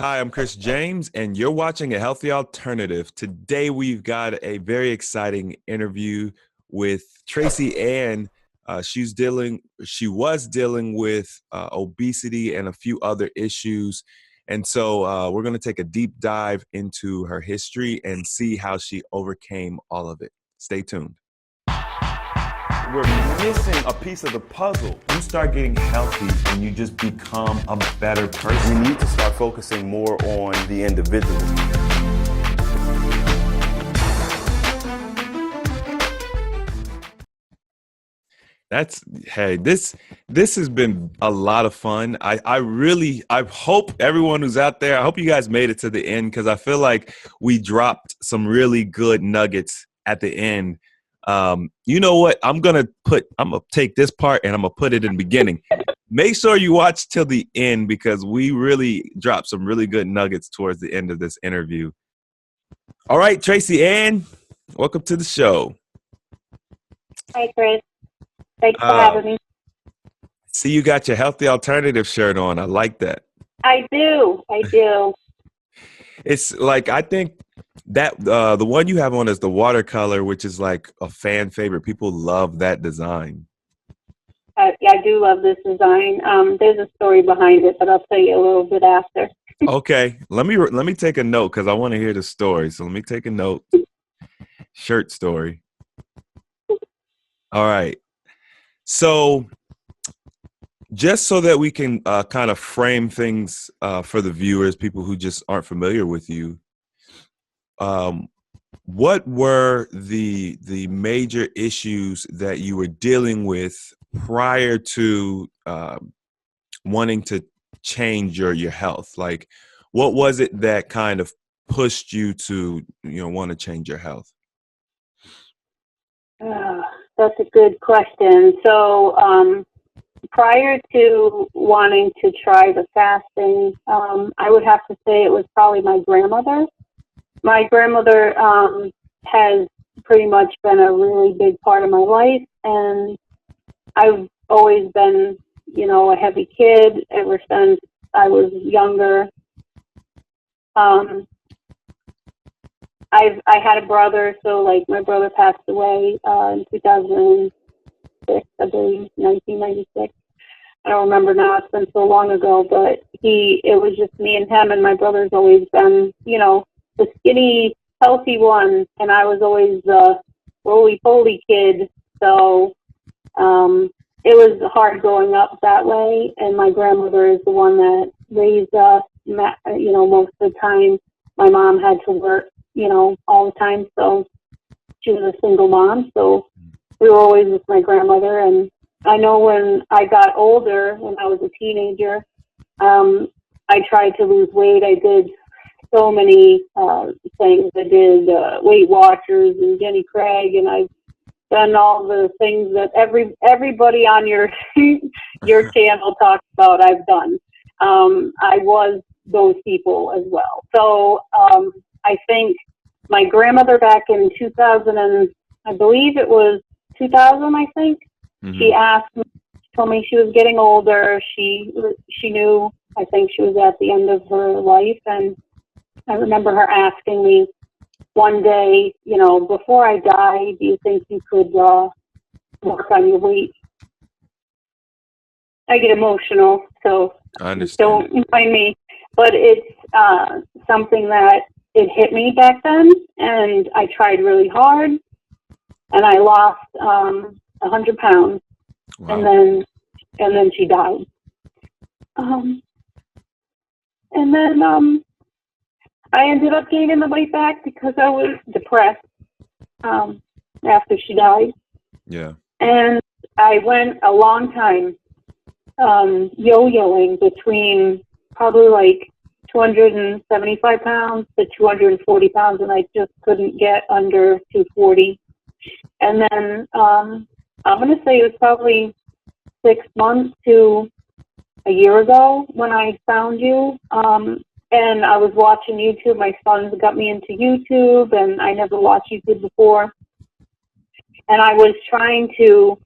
Hi, I'm Chris James, and you're watching A Healthy Alternative. Today, we've got a very exciting interview with Traceyann. She was dealing with obesity and a few other issues. And so we're going to take a deep dive into her history and see how she overcame all of it. Stay tuned. We're missing a piece of the puzzle. You start getting healthy and you just become a better person. We need to start focusing more on the individual. This has been a lot of fun. I hope everyone who's out there, I hope you guys made it to the end, because I feel like we dropped some really good nuggets at the end. You know what? I'm gonna take this part and I'm gonna put it in the beginning. Make sure you watch till the end, because we really dropped some really good nuggets towards the end of this interview. All right, Traceyann, welcome to the show. Hi, Chris. Thanks for having me. See, you got your Healthy Alternative shirt on. I like that. I do. It's like, I think that the one you have on is the watercolor, which is like a fan favorite. People love that design. I do love this design. There's a story behind it, but I'll tell you a little bit after. Okay, let me take a note, because I want to hear the story. So let me take a note. Shirt story. All right. So just so that we can kind of frame things for the viewers, people who just aren't familiar with you, what were the major issues that you were dealing with prior to wanting to change your health? Like, what was it that kind of pushed you to want to change your health? That's a good question. So prior to wanting to try the fasting, I would have to say it was probably my grandmother. My grandmother has pretty much been a really big part of my life, and I've always been, a heavy kid ever since I was younger. I had a brother, so like my brother passed away in 2006, I believe, 1996. I don't remember now, it's been so long ago, but it was just me and him, and my brother's always been, the skinny, healthy one, and I was always the roly-poly kid, so it was hard growing up that way, and my grandmother is the one that raised us, most of the time. My mom had to work, all the time, so she was a single mom, so we were always with my grandmother. And I know when I got older, when I was a teenager, I tried to lose weight. I did so many things. I did Weight Watchers and Jenny Craig, and I've done all the things that everybody on your your channel talks about. I've done. I was those people as well. So I think my grandmother back in 2000, and I believe it was 2000, I think, she asked me, told me she was getting older. She knew, I think she was at the end of her life, and I remember her asking me one day, before I die, do you think you could work on your weight? I get emotional, so don't mind me. But it's something that it hit me back then, and I tried really hard, and I lost 100 pounds. Wow. and then she died. And then I ended up gaining the weight back because I was depressed after she died. Yeah. And I went a long time yo-yoing between probably like 275 pounds to 240 pounds, and I just couldn't get under 240. And then I'm going to say it was probably 6 months to a year ago when I found you. And I was watching YouTube. My sons got me into YouTube, and I never watched YouTube before. And I was trying to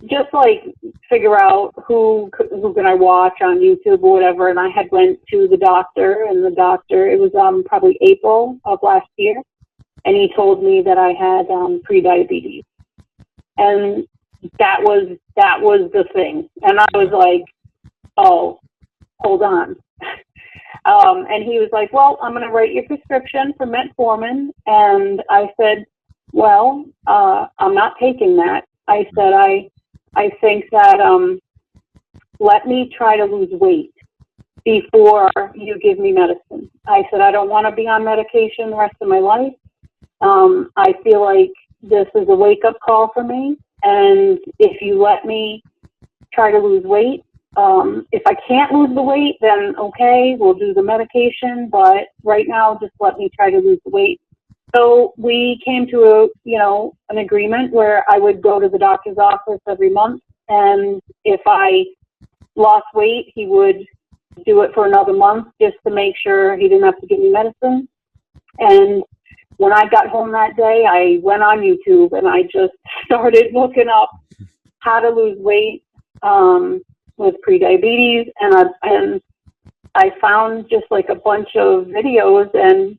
just like figure out who can I watch on YouTube or whatever. And I had went to the doctor, and the doctor, it was probably April of last year, and he told me that I had pre-diabetes, and that was the thing. And I was like, oh, hold on. And he was like, well, I'm going to write your prescription for metformin. And I said, well, I'm not taking that. I said, I think that let me try to lose weight before you give me medicine. I said, I don't want to be on medication the rest of my life. I feel like this is a wake-up call for me. And if you let me try to lose weight, if I can't lose the weight, then okay, we'll do the medication. But right now, just let me try to lose the weight. So we came to an agreement where I would go to the doctor's office every month, and if I lost weight, he would do it for another month just to make sure he didn't have to give me medicine. And when I got home that day, I went on YouTube and I just started looking up how to lose weight with prediabetes, and I found just like a bunch of videos, and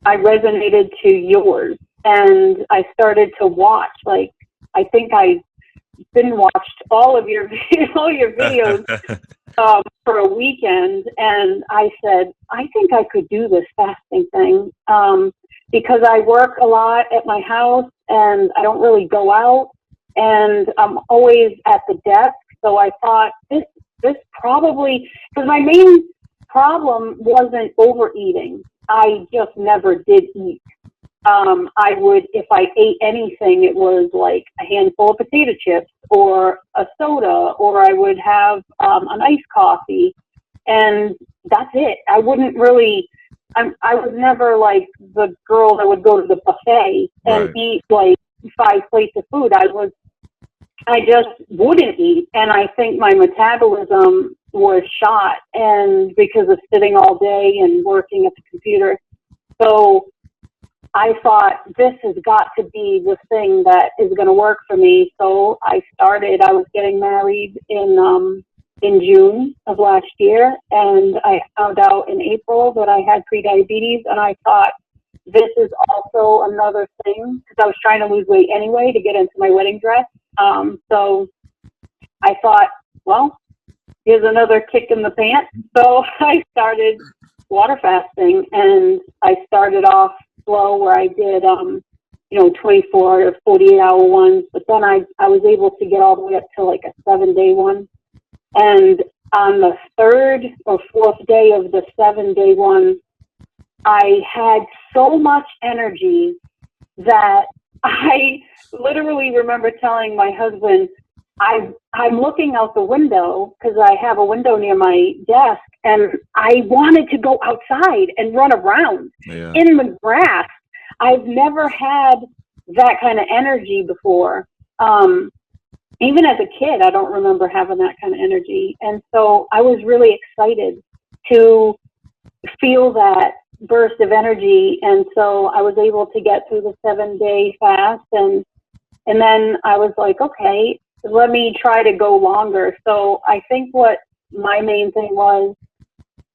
I resonated to yours, and I started to watch. Like, I think I binge watched all your videos for a weekend, and I said, I think I could do this fasting thing because I work a lot at my house, and I don't really go out, and I'm always at the desk. So I thought this probably, because my main problem wasn't overeating. I just never did eat. I would, if I ate anything, it was like a handful of potato chips or a soda, or I would have an iced coffee, and that's it. I wouldn't really, I was never like the girl that would go to the buffet and eat like 5 plates of food. I just wouldn't eat, and I think my metabolism was shot, and because of sitting all day and working at the computer. So I thought, this has got to be the thing that is going to work for me. So I was getting married in June of last year, and I found out in April that I had prediabetes, and I thought, this is also another thing, because I was trying to lose weight anyway to get into my wedding dress. So I thought, well, here's another kick in the pants. So I started water fasting, and I started off slow where I did, 24 or 48 hour ones, but then I was able to get all the way up to like a 7-day one. And on the 3rd or 4th day of the 7-day one, I had so much energy that I literally remember telling my husband, I'm looking out the window, because I have a window near my desk, and I wanted to go outside and run around in the grass. I've never had that kind of energy before. Even as a kid, I don't remember having that kind of energy. And so I was really excited to feel that burst of energy. And so I was able to get through the 7-day fast. And then I was like, okay, let me try to go longer. So I think what my main thing was,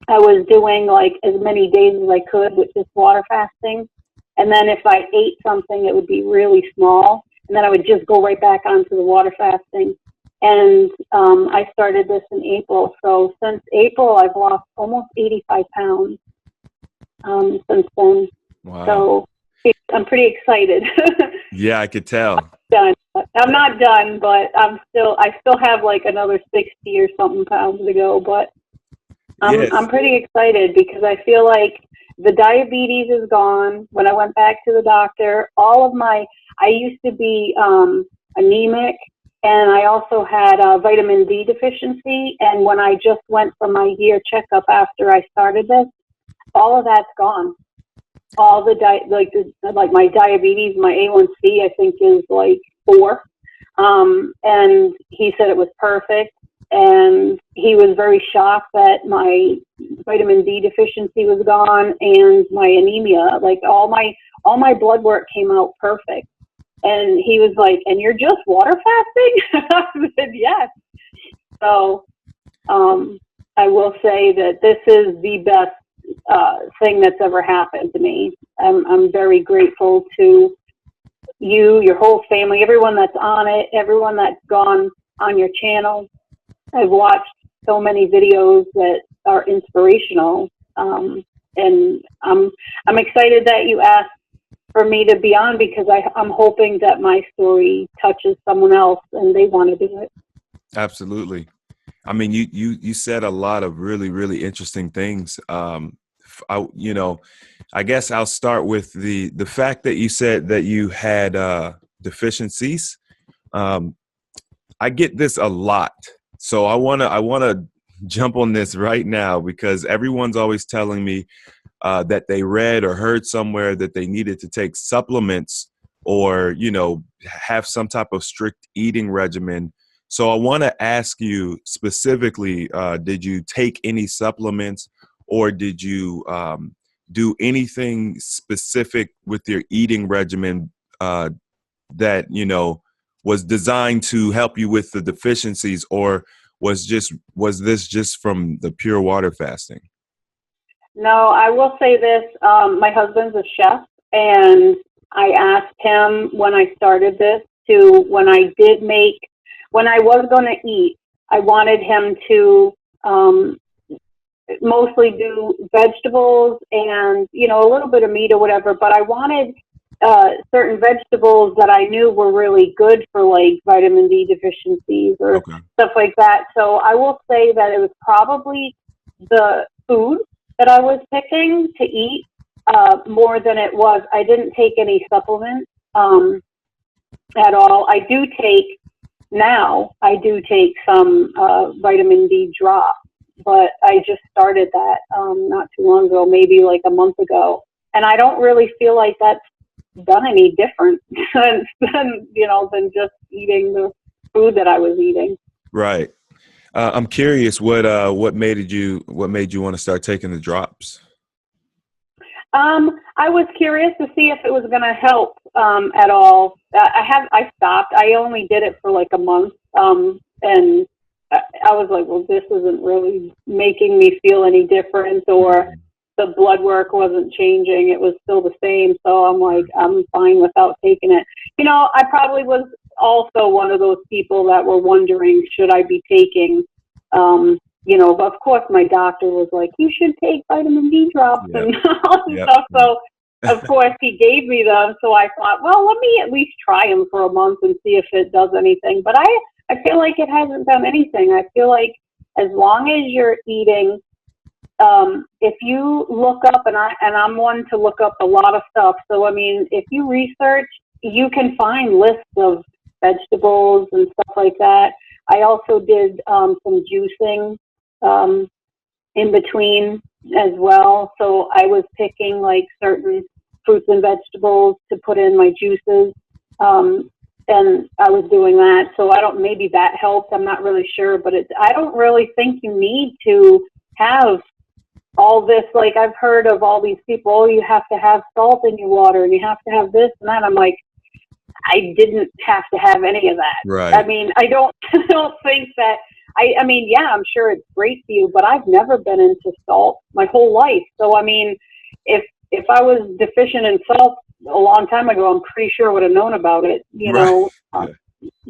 I was doing like as many days as I could with just water fasting. And then if I ate something, it would be really small. And then I would just go right back onto the water fasting. And I started this in April. So since April, I've lost almost 85 pounds since then. Wow. So I'm pretty excited. Yeah, I could tell. I'm not done, but I still have like another 60 or something pounds to go. But I'm pretty excited because I feel like the diabetes is gone. When I went back to the doctor, I used to be anemic, and I also had vitamin D deficiency. And when I just went for my year checkup after I started this, all of that's gone. All the like my diabetes, my A1C, I think is like 4. And he said it was perfect. And he was very shocked that my vitamin D deficiency was gone and my anemia, like all my blood work came out perfect. And he was like, and you're just water fasting? I said, yes. So I will say that this is the best thing that's ever happened to me. I'm very grateful to you, your whole family, everyone that's on it, everyone that's gone on your channel. I've watched so many videos that are inspirational, and I'm excited that you asked for me to be on, because I'm hoping that my story touches someone else and they want to do it. Absolutely. I mean, you said a lot of really, really interesting things. I guess I'll start with the fact that you said that you had deficiencies. I get this a lot, so I wanna jump on this right now, because everyone's always telling me that they read or heard somewhere that they needed to take supplements or have some type of strict eating regimen. So I want to ask you specifically, did you take any supplements, or did you do anything specific with your eating regimen that was designed to help you with the deficiencies, or was this just from the pure water fasting? No, I will say this. My husband's a chef, and I asked him when I started this when I was going to eat, I wanted him to mostly do vegetables and, a little bit of meat or whatever, but I wanted certain vegetables that I knew were really good for like vitamin D deficiencies or stuff like that. So I will say that it was probably the food that I was picking to eat more than it was. I didn't take any supplements at all. I do take some vitamin D drops, but I just started that not too long ago, maybe like a month ago. And I don't really feel like that's done any different than just eating the food that I was eating. Right. I'm curious what made you want to start taking the drops? I was curious to see if it was going to help at all. I stopped. I only did it for like a month, and I was like, well, this isn't really making me feel any different, or the blood work wasn't changing. It was still the same. So I'm like, I'm fine without taking it. I probably was also one of those people that were wondering, should I be taking, but of course my doctor was like, you should take vitamin D drops and all this stuff. So of course he gave me them. So I thought, well, let me at least try them for a month and see if it does anything. But I feel like it hasn't done anything. I feel like as long as you're eating, if you look up, and I'm one to look up a lot of stuff. So, I mean, if you research, you can find lists of vegetables and stuff like that. I also did some juicing in between as well. So I was picking like certain fruits and vegetables to put in my juices. And I was doing that. So maybe that helped. I'm not really sure, but I don't really think you need to have all this. Like I've heard of all these people, you have to have salt in your water and you have to have this and that. I'm like, I didn't have to have any of that. Right. I mean, I don't think that, I mean, yeah, I'm sure it's great for you, but I've never been into salt my whole life. So, I mean, if I was deficient in salt a long time ago, I'm pretty sure I would have known about it, know?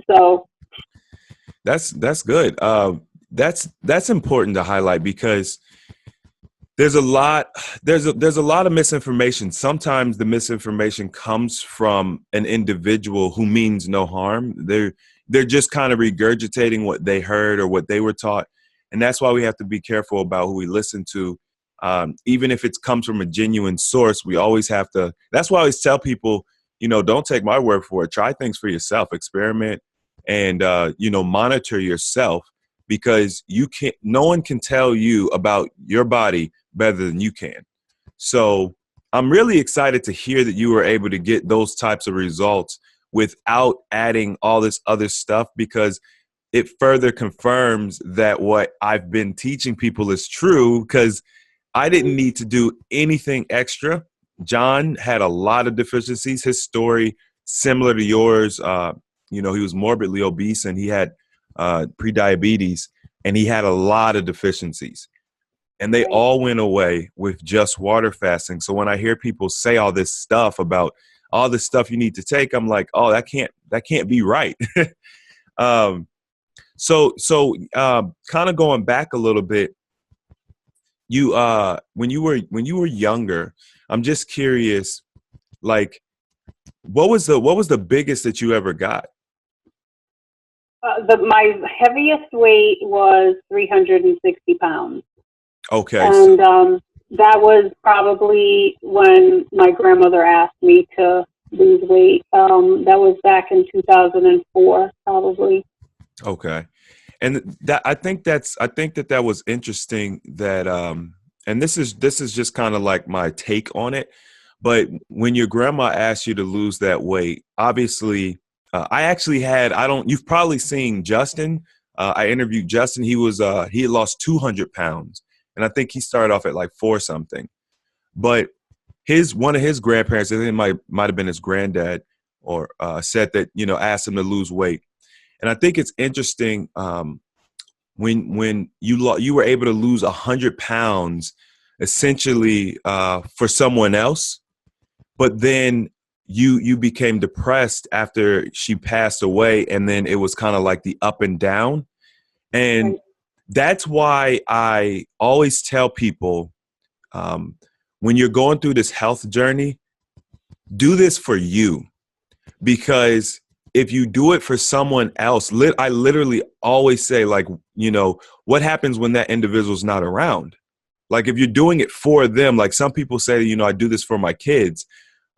So. That's good. That's important to highlight, because there's a lot of misinformation. Sometimes the misinformation comes from an individual who means no harm. They're just kind of regurgitating what they heard or what they were taught. And that's why we have to be careful about who we listen to. Even if it comes from a genuine source, we always have to. That's why I always tell people, don't take my word for it. Try things for yourself, experiment, and monitor yourself, because no one can tell you about your body better than you can. So I'm really excited to hear that you were able to get those types of results without adding all this other stuff, because it further confirms that what I've been teaching people is true, because I didn't need to do anything extra. John had a lot of deficiencies. His story similar to yours. He was morbidly obese and he had prediabetes and he had a lot of deficiencies. And they all went away with just water fasting. So when I hear people say all this stuff about all this stuff you need to take, I'm like, oh, that can't be right. So kind of going back a little bit, you when you were younger, I'm just curious, like, what was the biggest that you ever got? My heaviest weight was 360 pounds. Okay. And that was probably when my grandmother asked me to lose weight. That was back in 2004, probably. Okay. And that I think that was interesting that and this is just kind of like my take on it. But when your grandma asked you to lose that weight, obviously you've probably seen Justin. I interviewed Justin. He had lost 200 pounds. And I think he started off at like 4 something. But one of his grandparents, I think it might have been his granddad, or said that, asked him to lose weight. And I think it's interesting when you were able to lose 100 pounds essentially for someone else, but then you became depressed after she passed away, and then it was kind of like the up and down. And that's why I always tell people, when you're going through this health journey, do this for you. Because if you do it for someone else, I literally always say, like, what happens when that individual's not around? Like, if you're doing it for them, like some people say, I do this for my kids,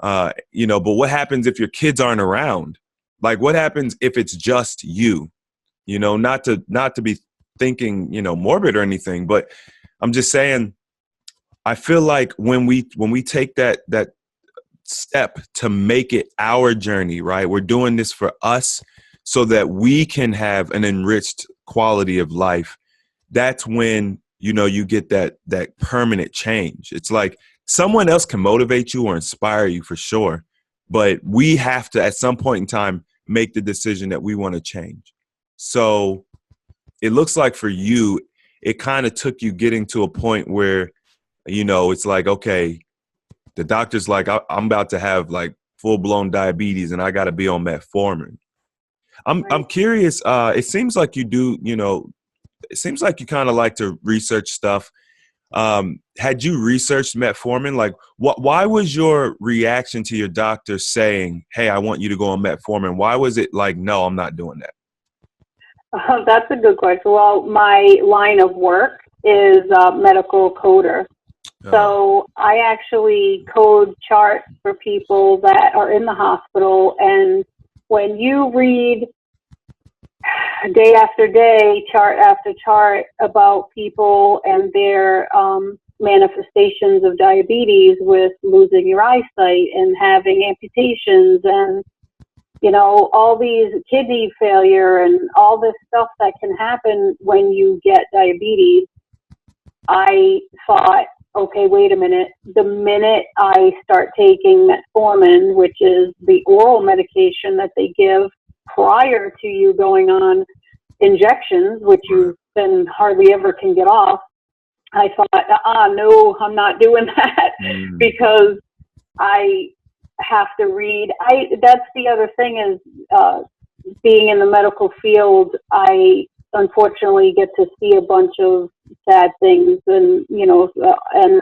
but what happens if your kids aren't around? Like, what happens if it's just you? Not to be thinking, morbid or anything, but I'm just saying, I feel like when we take that step to make it our journey, right? We're doing this for us so that we can have an enriched quality of life. That's when, you get that permanent change. It's like someone else can motivate you or inspire you for sure, but we have to, at some point in time, make the decision that we want to change. So it looks like for you, it kind of took you getting to a point where, it's like, okay, the doctor's like, I'm about to have like full blown diabetes and I got to be on metformin. I'm curious. It seems like you do, it seems like you kind of like to research stuff. Had you researched metformin? Like, why was your reaction to your doctor saying, hey, I want you to go on metformin? Why was it like, no, I'm not doing that? That's a good question. Well, my line of work is medical coder. So I actually code charts for people that are in the hospital. And when you read day after day, chart after chart about people and their manifestations of diabetes, with losing your eyesight and having amputations and, all these kidney failure and all this stuff that can happen when you get diabetes, I thought, okay, wait a minute. The minute I start taking metformin, which is the oral medication that they give prior to you going on injections, which you then hardly ever can get off, I thought, no, I'm not doing that because I have to read. That's the other thing is, being in the medical field, I unfortunately get to see a bunch of sad things, and and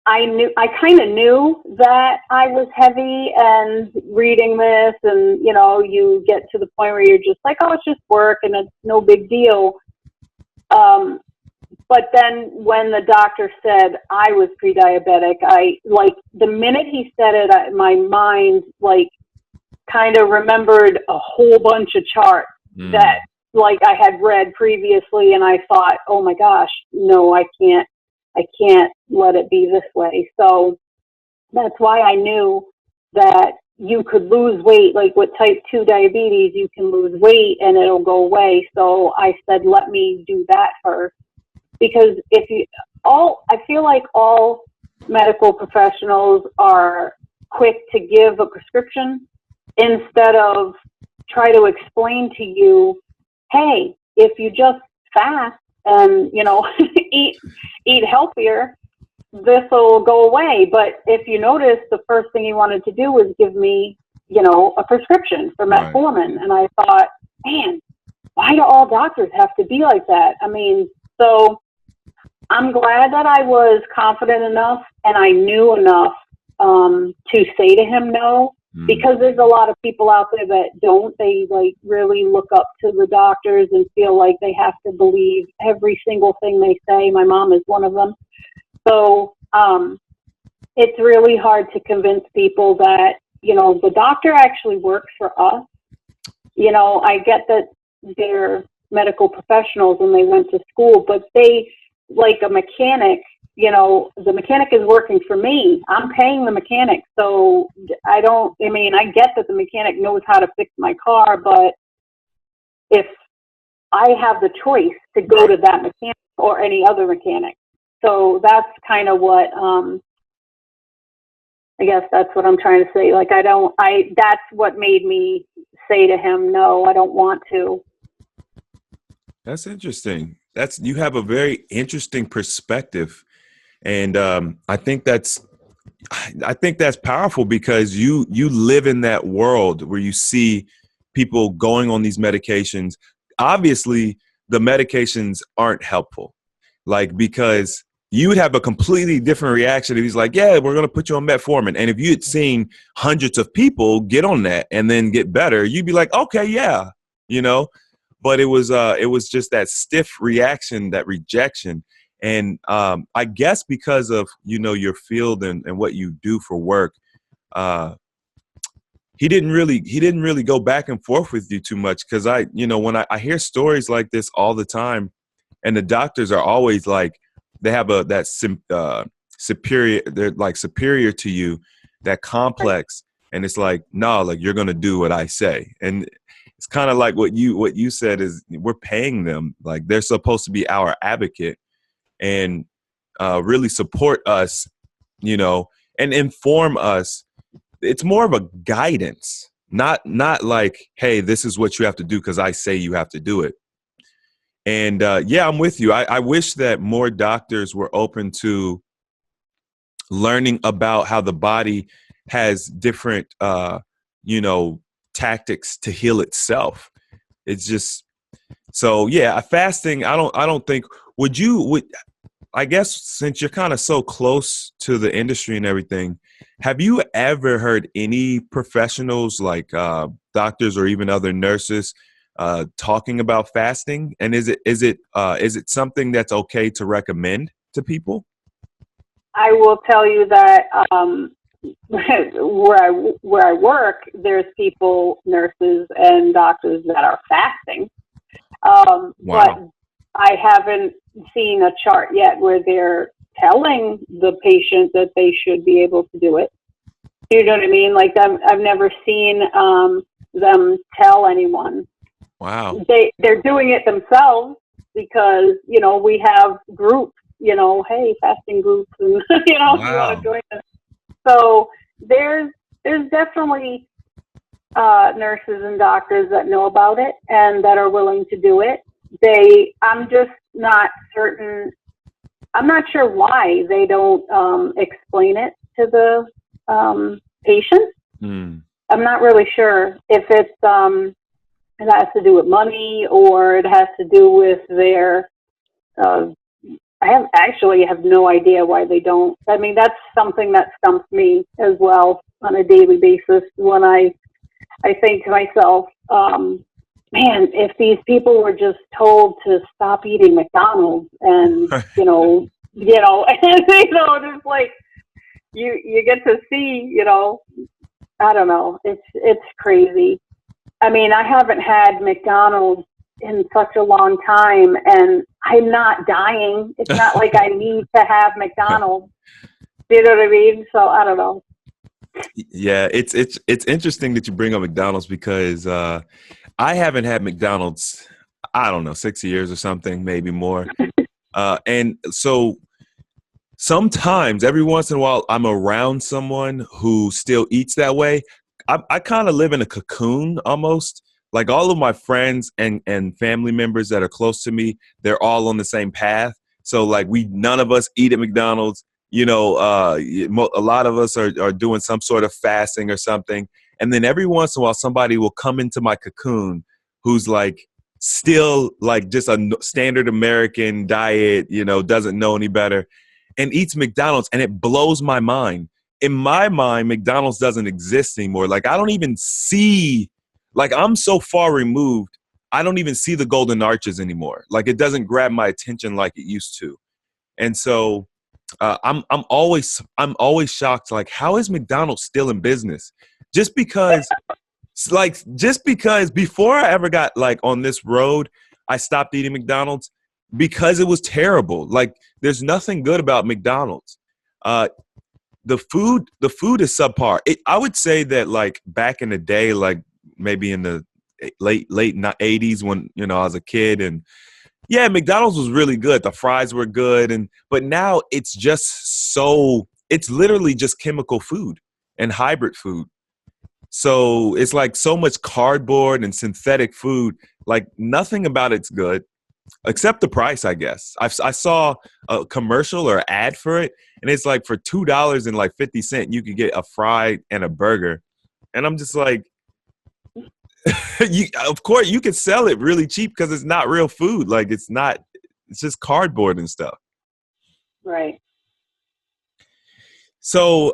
I kind of knew that I was heavy, and reading this, and you get to the point where you're just like, oh, it's just work and it's no big deal. But then when the doctor said I was pre-diabetic, the minute he said it, my mind kind of remembered a whole bunch of charts that I had read previously, and I thought, oh my gosh, no, I can't let it be this way. So that's why I knew that you could lose weight, like with type 2 diabetes, you can lose weight and it'll go away. So I said, let me do that first, because I feel like all medical professionals are quick to give a prescription instead of try to explain to you, hey, if you just fast and, eat healthier, this will go away. But if you notice, the first thing he wanted to do was give me, a prescription for metformin. Right. And I thought, man, why do all doctors have to be like that? I mean, so I'm glad that I was confident enough and I knew enough to say to him no, because there's a lot of people out there that don't. They really look up to the doctors and feel like they have to believe every single thing they say. My mom is one of them. So it's really hard to convince people that, the doctor actually works for us. I get that they're medical professionals and they went to school, but they, like a mechanic, the mechanic is working for me. I'm paying the mechanic. So I get that the mechanic knows how to fix my car, but if I have the choice to go to that mechanic or any other mechanic. So that's kind of what, I guess that's what I'm trying to say. That's what made me say to him, no, I don't want to. That's interesting. You have a very interesting perspective. And I think that's powerful because you live in that world where you see people going on these medications. Obviously, the medications aren't helpful, because you would have a completely different reaction if he's like, yeah, we're going to put you on metformin. And if you had seen hundreds of people get on that and then get better, you'd be like, okay, yeah, But it was just that stiff reaction, that rejection. And I guess because of, your field and what you do for work, he didn't really go back and forth with you too much. Because when I hear stories like this all the time, and the doctors are always like, they have superior, they're superior to you, that complex. And it's like, no, you're going to do what I say. And it's kind of like what you said is we're paying them. They're supposed to be our advocate and really support us, and inform us. It's more of a guidance, not like, hey, this is what you have to do because I say you have to do it. And yeah, I'm with you. I wish that more doctors were open to learning about how the body has different, tactics to heal itself. It's just, so yeah, fasting, I don't think, I guess since you're kind of so close to the industry and everything, have you ever heard any professionals like doctors or even other nurses talking about fasting? And is it something that's okay to recommend to people? I will tell you that where I work, there's people, nurses and doctors that are fasting. Wow. But I haven't seen a chart yet where they're telling the patient that they should be able to do it. You know what I mean? I've never seen them tell anyone. Wow. They're doing it themselves because, we have groups, hey, fasting groups, and, wow. If you want to join them. So there's definitely nurses and doctors that know about it and that are willing to do it. I'm just not certain. I'm not sure why they don't explain it to the patient. I'm not really sure if it's it has to do with money or it has to do with their. I have no idea why they don't. I mean, that's something that stumps me as well on a daily basis when I think to myself, man, if these people were just told to stop eating McDonald's and, and, just like you get to see, I don't know, it's crazy. I mean, I haven't had McDonald's in such a long time and I'm not dying. It's not like I need to have McDonald's. You know what I mean? So I don't know. Yeah, it's interesting that you bring up McDonald's because I haven't had McDonald's, I don't know, 6 years or something, maybe more. And so sometimes every once in a while I'm around someone who still eats that way. I kind of live in a cocoon almost. Like all of my friends and family members that are close to me, they're all on the same path. So like none of us eat at McDonald's. You know, a lot of us are doing some sort of fasting or something. And then every once in a while, somebody will come into my cocoon who's like still like just a standard American diet, you know, doesn't know any better and eats McDonald's, and it blows my mind. In my mind, McDonald's doesn't exist anymore. Like I don't even see, like I'm so far removed, I don't even see the golden arches anymore. Like it doesn't grab my attention like it used to. And so I'm always shocked. Like how is McDonald's still in business? Just because, just because before I ever got like on this road, I stopped eating McDonald's because it was terrible. Like there's nothing good about McDonald's. The food is subpar. I would say that like back in the day, like maybe in the late 80s when you know I was a kid, and yeah, McDonald's was really good. The fries were good, but now it's literally just chemical food and hybrid food. So it's like so much cardboard and synthetic food. Like nothing about it's good except the price, I guess. I saw a commercial or ad for it, and it's like for $2 and like 50 cents, you could get a fry and a burger. And I'm just like, of course, you could sell it really cheap because it's not real food. Like it's not, it's just cardboard and stuff. Right. So,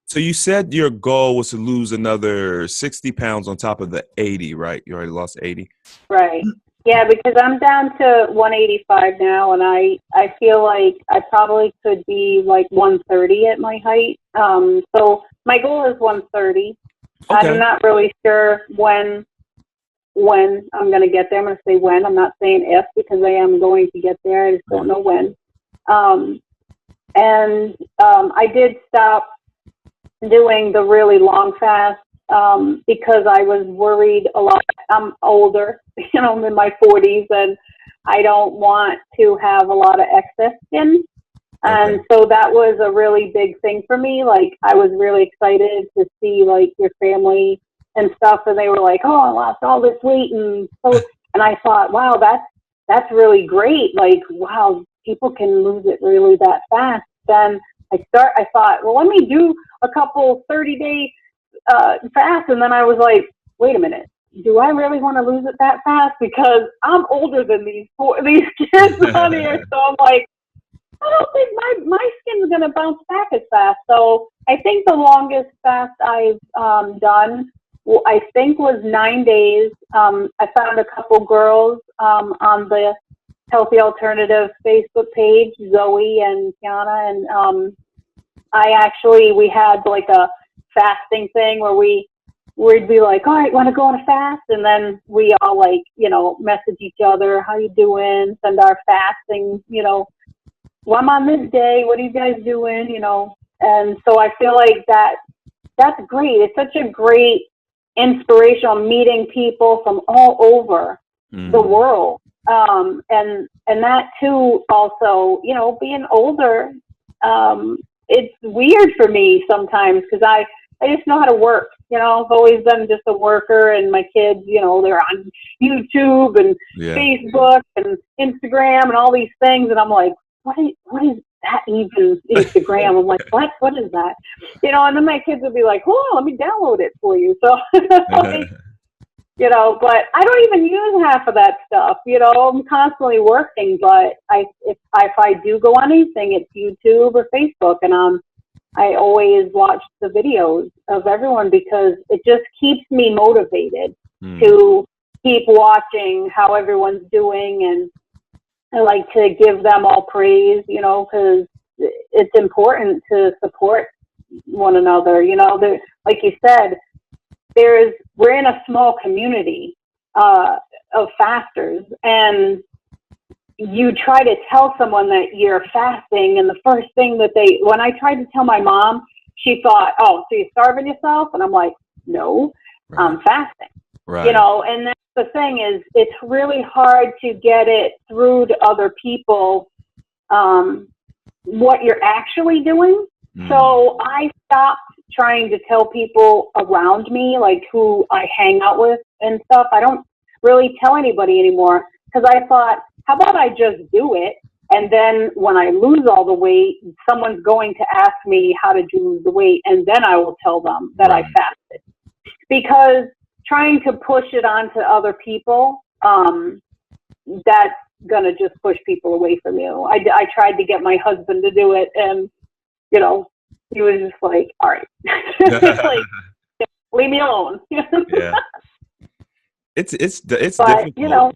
so you said your goal was to lose another 60 pounds on top of the 80, right? You already lost 80. Right. Yeah, because I'm down to 185 now, and I feel like I probably could be like 130 at my height. So my goal is 130. Okay. I'm not really sure when I'm going to get there. I'm going to say when. I'm not saying if, because I am going to get there. I just don't know when. I did stop doing the really long fast because I was worried a lot. I'm older, you know, I'm in my 40s, and I don't want to have a lot of excess skin. And so that was a really big thing for me. Like, I was really excited to see, like, your family and stuff, and they were like, oh, I lost all this weight. And I thought, wow, that's really great. Like, wow, people can lose it really that fast. Then I thought, well, let me do a couple 30-day fast. And then I was like, wait a minute, do I really want to lose it that fast? Because I'm older than these kids on here. So I'm like, I don't think my skin's going to bounce back as fast. So I think the longest fast I've done, I think, was 9 days. I found a couple girls on the Healthy Alternative Facebook page, Zoe and Tiana, and we had like a fasting thing where we'd be like, all right, want to go on a fast? And then we all, like, you know, message each other, how you doing, send our fasting, you know, well, I'm on this day, what are you guys doing, you know? And so I feel like that's great. It's such a great inspirational meeting people from all over the world. And that too, also, you know, being older, it's weird for me sometimes because I just know how to work. You know, I've always been just a worker, and my kids, you know, they're on YouTube and Facebook and Instagram and all these things. And I'm like, what is that even, Instagram? I'm like, what is that? You know, and then my kids would be like, oh, let me download it for you. So, like, you know, but I don't even use half of that stuff. You know, I'm constantly working, but if I do go on anything, it's YouTube or Facebook, and I always watch the videos of everyone because it just keeps me motivated to keep watching how everyone's doing, and I like to give them all praise, you know, because it's important to support one another. You know, like you said, we're in a small community of fasters, and you try to tell someone that you're fasting, and the first thing when I tried to tell my mom, she thought, oh, so you're starving yourself? And I'm like, no, I'm fasting. Right. You know, and that's the thing is, it's really hard to get it through to other people what you're actually doing. So I stopped trying to tell people around me, like who I hang out with and stuff. I don't really tell anybody anymore because I thought, how about I just do it? And then when I lose all the weight, someone's going to ask me how did you lose the weight, and then I will tell them that I fasted. Because trying to push it onto other people, that's going to just push people away from you. I tried to get my husband to do it, and, you know, he was just like, all right, like, leave me alone. Yeah. It's but, difficult. You know,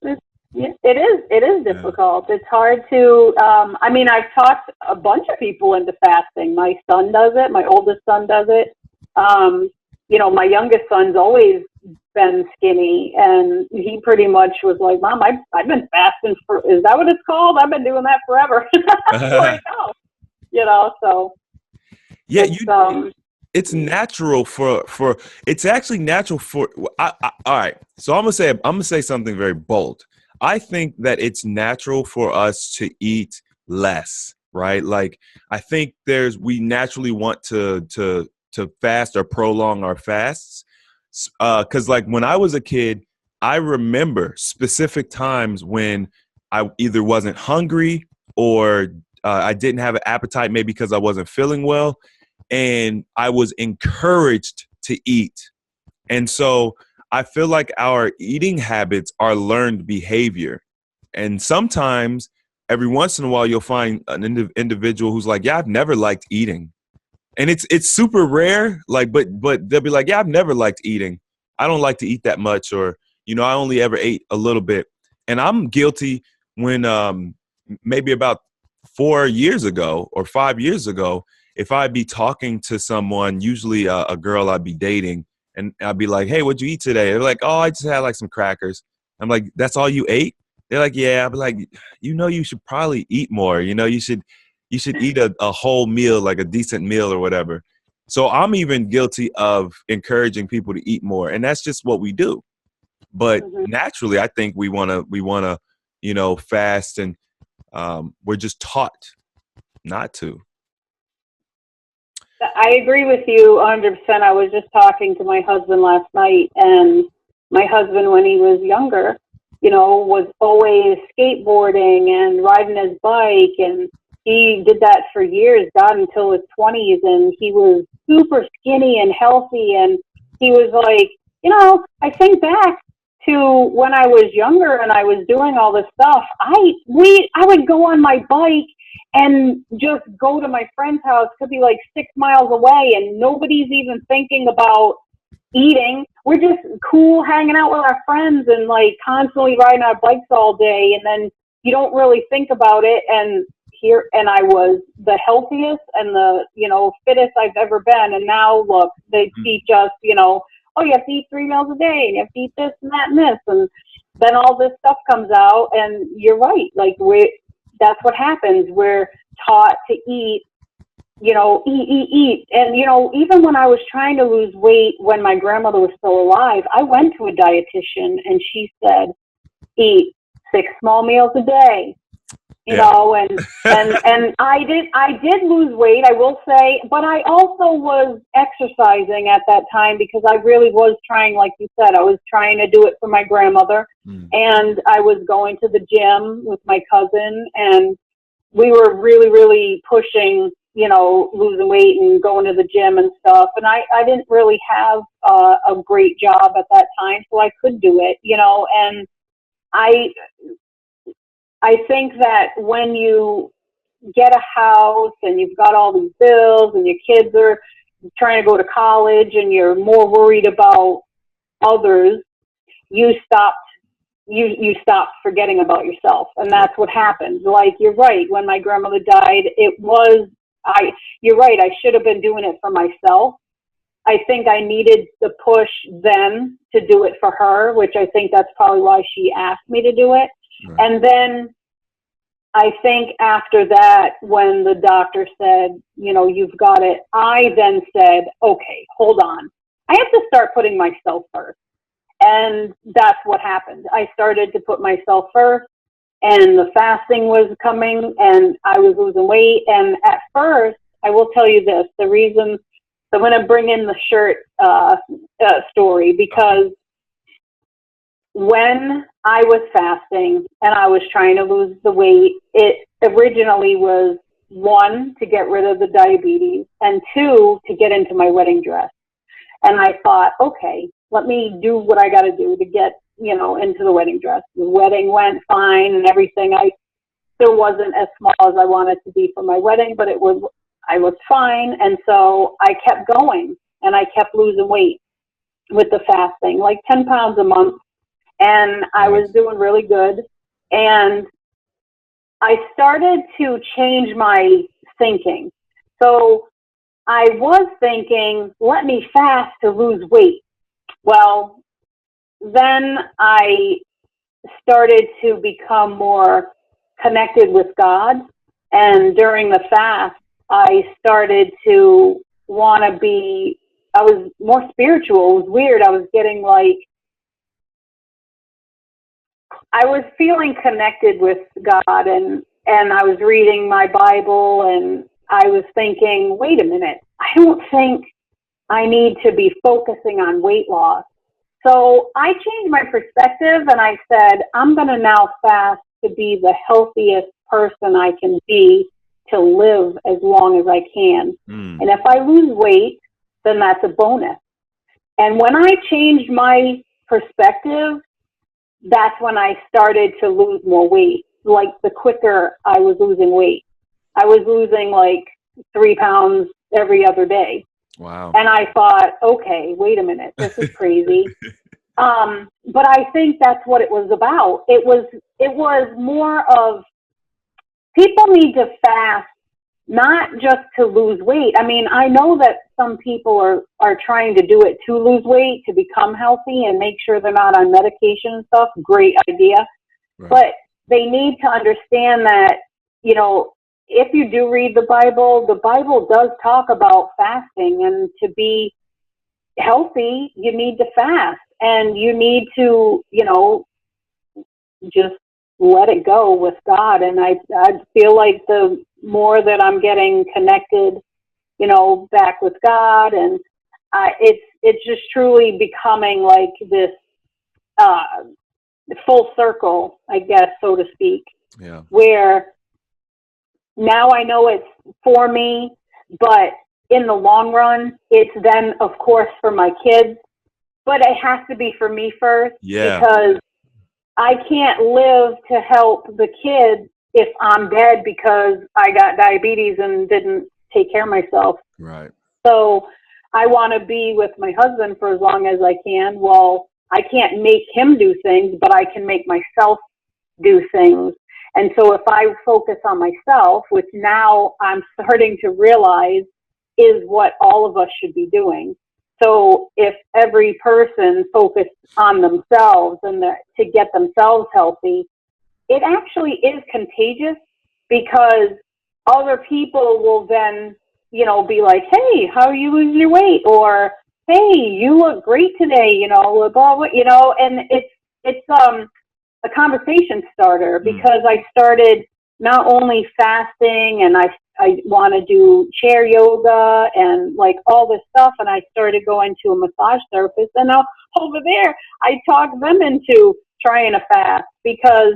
it is difficult. It's hard to, I mean, I've talked a bunch of people into fasting. My son does it. My oldest son does it. You know, my youngest son's always been skinny, and he pretty much was like, Mom, I've been fasting for, is that what it's called? I've been doing that forever. Like, oh, you know, so. Yeah, it's natural for it's actually natural for all right. So I'm gonna say something very bold. I think that it's natural for us to eat less, right? Like I think we naturally want to fast or prolong our fasts. Cause like when I was a kid, I remember specific times when I either wasn't hungry or I didn't have an appetite, maybe because I wasn't feeling well. And I was encouraged to eat. And so I feel like our eating habits are learned behavior. And sometimes, every once in a while, you'll find an individual who's like, yeah, I've never liked eating. And it's super rare, like, but they'll be like, yeah, I've never liked eating. I don't like to eat that much, or, you know, I only ever ate a little bit. And I'm guilty when maybe about 4 years ago or 5 years ago, if I'd be talking to someone, usually a girl I'd be dating, and I'd be like, hey, what'd you eat today? They're like, oh, I just had like some crackers. I'm like, that's all you ate? They're like, yeah. I'd be like, you know, you should probably eat more. You know, you should eat a whole meal, like a decent meal or whatever. So I'm even guilty of encouraging people to eat more. And that's just what we do. But naturally, I think we want to, you know, fast, and we're just taught not to. I agree with you 100%. I was just talking to my husband last night, and my husband, when he was younger, you know, was always skateboarding and riding his bike, and he did that for years, got until his 20s, and he was super skinny and healthy, and he was like, you know, I think back to when I was younger and I was doing all this stuff, I would go on my bike and just go to my friend's house, could be like 6 miles away, and nobody's even thinking about eating. We're just cool hanging out with our friends and like constantly riding our bikes all day, and then you don't really think about it. And I was the healthiest and the, you know, fittest I've ever been. And now look, they teach us, you know, oh, you have to eat 3 meals a day, and you have to eat this and that and this, and then all this stuff comes out, and you're right, like that's what happens. We're taught to eat, you know, eat. And, you know, even when I was trying to lose weight when my grandmother was still alive, I went to a dietitian, and she said, eat 6 small meals a day, you know, and I did lose weight, I will say, but I also was exercising at that time because I really was trying, like you said, I was trying to do it for my grandmother, and I was going to the gym with my cousin, and we were really, really pushing, you know, losing weight and going to the gym and stuff. And I didn't really have a great job at that time, so I could do it, you know, and I think that when you get a house and you've got all these bills and your kids are trying to go to college and you're more worried about others, you stop forgetting about yourself. And that's what happens. Like, you're right. When my grandmother died, you're right. I should have been doing it for myself. I think I needed the push then to do it for her, which I think that's probably why she asked me to do it. Right. And then I think after that, when the doctor said, you know, you've got it, I then said, okay, hold on. I have to start putting myself first. And that's what happened. I started to put myself first, and the fasting was coming, and I was losing weight. And at first, I will tell you this, the reason, I'm going to bring in the shirt story, because when I was fasting and I was trying to lose the weight, it originally was, 1, to get rid of the diabetes, and 2, to get into my wedding dress. And I thought, okay, let me do what I got to do to get, into the wedding dress. The wedding went fine and everything. I still wasn't as small as I wanted to be for my wedding, but I looked fine. And so I kept going, and I kept losing weight with the fasting, like 10 pounds a month. And I was doing really good. And I started to change my thinking. So I was thinking, let me fast to lose weight. Well, then I started to become more connected with God. And during the fast, I started to want to be, I was more spiritual. It was weird. I was getting I was feeling connected with God, and I was reading my Bible, and I was thinking, wait a minute, I don't think I need to be focusing on weight loss. So I changed my perspective, and I said, I'm going to now fast to be the healthiest person I can be, to live as long as I can. And if I lose weight, then that's a bonus. And when I changed my perspective, that's when I started to lose more weight. Like, the quicker I was losing weight, I was losing 3 pounds every other day. Wow. And I thought, okay, wait a minute, this is crazy. But I think that's what it was about. It was more of, people need to fast, not just to lose weight. I mean, I know that some people are trying to do it to lose weight, to become healthy and make sure they're not on medication and stuff. Great idea. Right. But they need to understand that, if you do read the Bible does talk about fasting, and to be healthy, you need to fast, and you need to, just let it go with God. And I feel like the more that I'm getting connected, back with God, and it's just truly becoming like this full circle, I guess, so to speak. Yeah. Where now I know it's for me, but in the long run, it's then, of course, for my kids, but it has to be for me first. Yeah. Because I can't live to help the kids if I'm dead because I got diabetes and didn't take care of myself. Right. So I want to be with my husband for as long as I can. Well, I can't make him do things, but I can make myself do things. And so if I focus on myself, which now I'm starting to realize is what all of us should be doing. So if every person focused on themselves and to get themselves healthy, it actually is contagious, because other people will then, be like, hey, how are you losing your weight? Or, hey, you look great today, blah, blah, blah, and it's a conversation starter, because I started not only fasting, and I want to do chair yoga and all this stuff, and I started going to a massage therapist, and now over there I talked them into trying to fast, because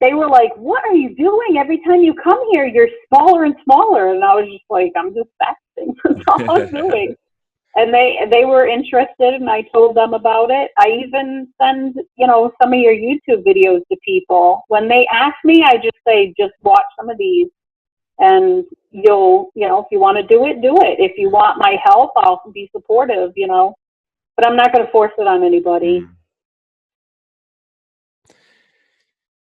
they were like, what are you doing? Every time you come here, you're smaller and smaller. And I was just like, I'm just fasting. That's all I'm doing. And they were interested, and I told them about it. I even send, some of your YouTube videos to people. When they ask me, I just say, just watch some of these, and you'll, if you want to do it, do it. If you want my help, I'll be supportive, but I'm not going to force it on anybody.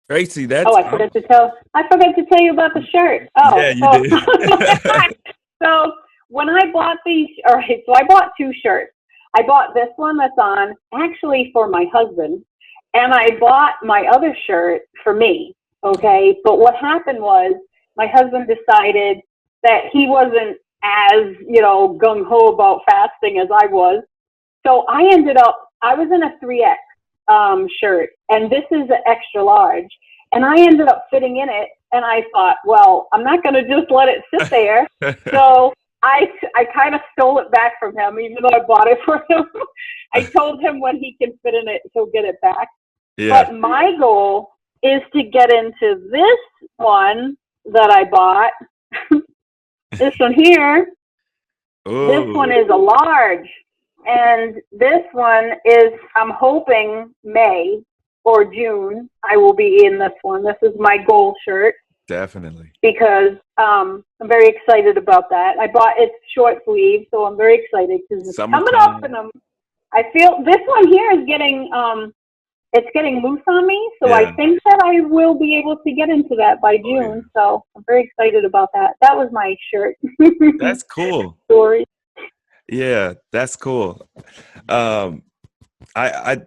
Tracy, that's... I forgot to tell you about the shirt. Oh, yeah, you did. So when I bought these, all right, so I bought 2 shirts. I bought this one that's on actually for my husband, and I bought my other shirt for me. Okay. But what happened was my husband decided that he wasn't as, gung ho about fasting as I was. So I was in a 3X shirt, and this is an extra large. and I ended up fitting in it. And I thought, well, I'm not going to just let it sit there. So I kind of stole it back from him, even though I bought it for him. I told him when he can fit in it, he'll get it back. Yeah. But my goal is to get into this one that I bought. This one here. Ooh. This one is a large. And this one is, I'm hoping May or June, I will be in this one. This is my goal shirt. Definitely. Because I'm very excited about that. I bought it's short sleeve, so I'm very excited because it's coming up, and I feel this one here is getting it's getting loose on me. So yeah. I think that I will be able to get into that by June. Oh, yeah. So I'm very excited about that. That was my shirt. That's cool. Story. Yeah, that's cool. I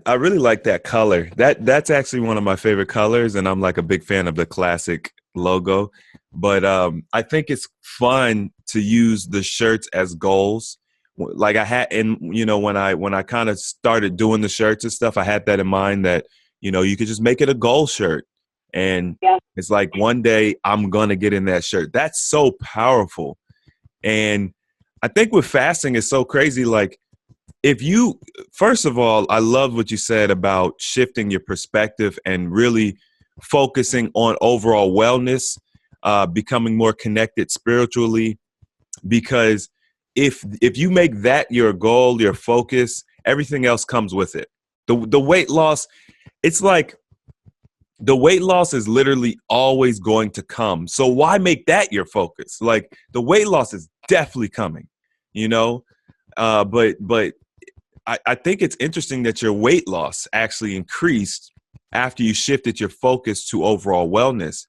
really like that color. That's actually one of my favorite colors, and I'm like a big fan of the classic logo. But I think it's fun to use the shirts as goals. Like I had, and when I kind of started doing the shirts and stuff, I had that in mind that you could just make it a goal shirt, and it's like one day I'm gonna get in that shirt. That's so powerful, and I think with fasting it's so crazy. Like, if you, first of all, I love what you said about shifting your perspective and really focusing on overall wellness, becoming more connected spiritually, because if you make that your goal, your focus, everything else comes with it. The weight loss, it's like the weight loss is literally always going to come. So why make that your focus? Like, the weight loss is definitely coming, but I think it's interesting that your weight loss actually increased after you shifted your focus to overall wellness.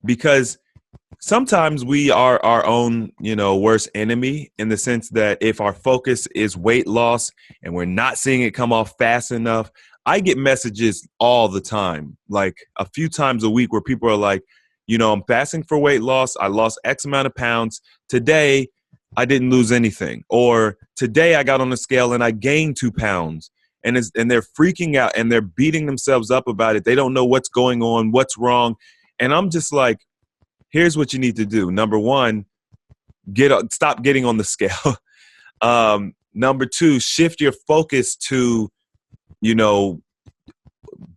Because sometimes we are our own, worst enemy, in the sense that if our focus is weight loss and we're not seeing it come off fast enough, I get messages all the time, like a few times a week, where people are like, I'm fasting for weight loss. I lost X amount of pounds. Today, I didn't lose anything. Or today I got on the scale and I gained 2 pounds. And they're freaking out and they're beating themselves up about it. They don't know what's going on, what's wrong. And I'm just like, here's what you need to do. Number one, stop getting on the scale. Number two, shift your focus to,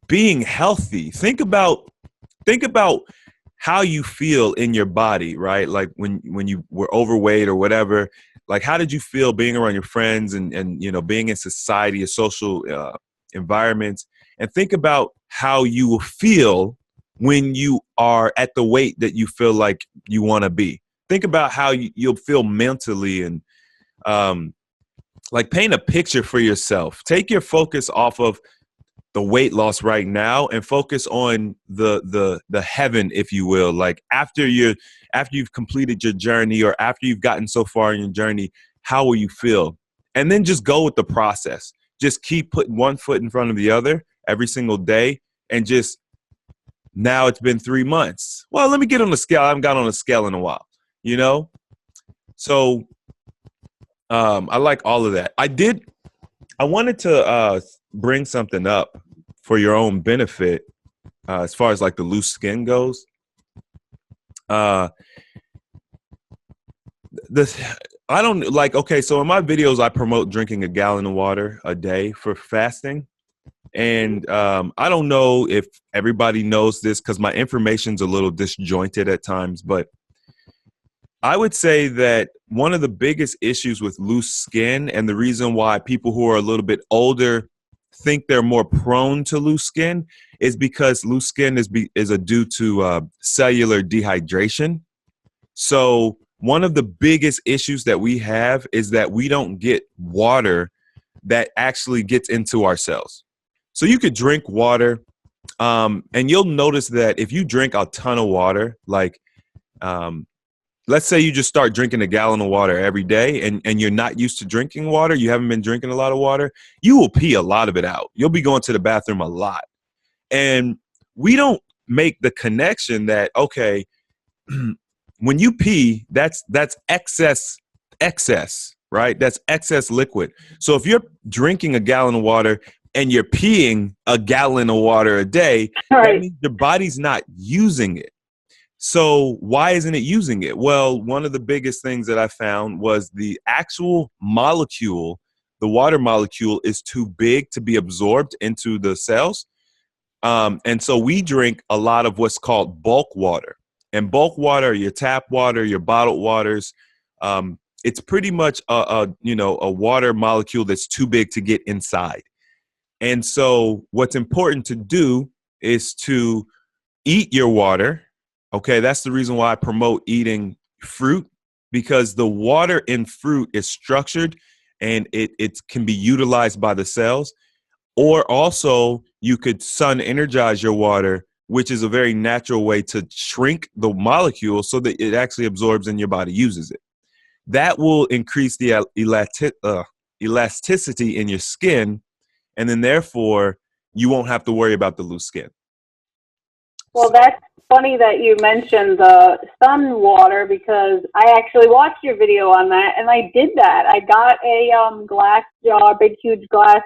being healthy. Think about how you feel in your body, right? Like when you were overweight or whatever, like, how did you feel being around your friends and being in society, a social environment? And think about how you will feel when you are at the weight that you feel like you want to be. Think about how you'll feel mentally, and like, paint a picture for yourself. Take your focus off of the weight loss right now and focus on the heaven, if you will. Like, after you've completed your journey, or after you've gotten so far in your journey, how will you feel? And then just go with the process. Just keep putting one foot in front of the other every single day. And just, now it's been 3 months. Well, let me get on the scale. I haven't got on a scale in a while, So I like all of that. I wanted to bring something up for your own benefit, as far as like the loose skin goes. I don't like, okay, so in my videos, I promote drinking a gallon of water a day for fasting. And I don't know if everybody knows this, because my information's a little disjointed at times, but I would say that one of the biggest issues with loose skin, and the reason why people who are a little bit older think they're more prone to loose skin, is because loose skin is due to cellular dehydration. So one of the biggest issues that we have is that we don't get water that actually gets into our cells. So you could drink water, and you'll notice that if you drink a ton of water, like, let's say you just start drinking a gallon of water every day, and you're not used to drinking water, you haven't been drinking a lot of water, you will pee a lot of it out. You'll be going to the bathroom a lot. And we don't make the connection that, okay, when you pee, that's excess, right? That's excess liquid. So if you're drinking a gallon of water, and you're peeing a gallon of water a day, that Right. means your body's not using it. So why isn't it using it? Well, one of the biggest things that I found was the actual molecule, the water molecule, is too big to be absorbed into the cells. And so we drink a lot of what's called bulk water. And bulk water, your tap water, your bottled waters, it's pretty much a water molecule that's too big to get inside. And so what's important to do is to eat your water. Okay, that's the reason why I promote eating fruit, because the water in fruit is structured and it can be utilized by the cells. Or also you could sun energize your water, which is a very natural way to shrink the molecule so that it actually absorbs and your body uses it. That will increase the elasticity in your skin, and then therefore you won't have to worry about the loose skin. Well, that's funny that you mentioned the sun water, because I actually watched your video on that, and I did that. I got a glass jar, big huge glass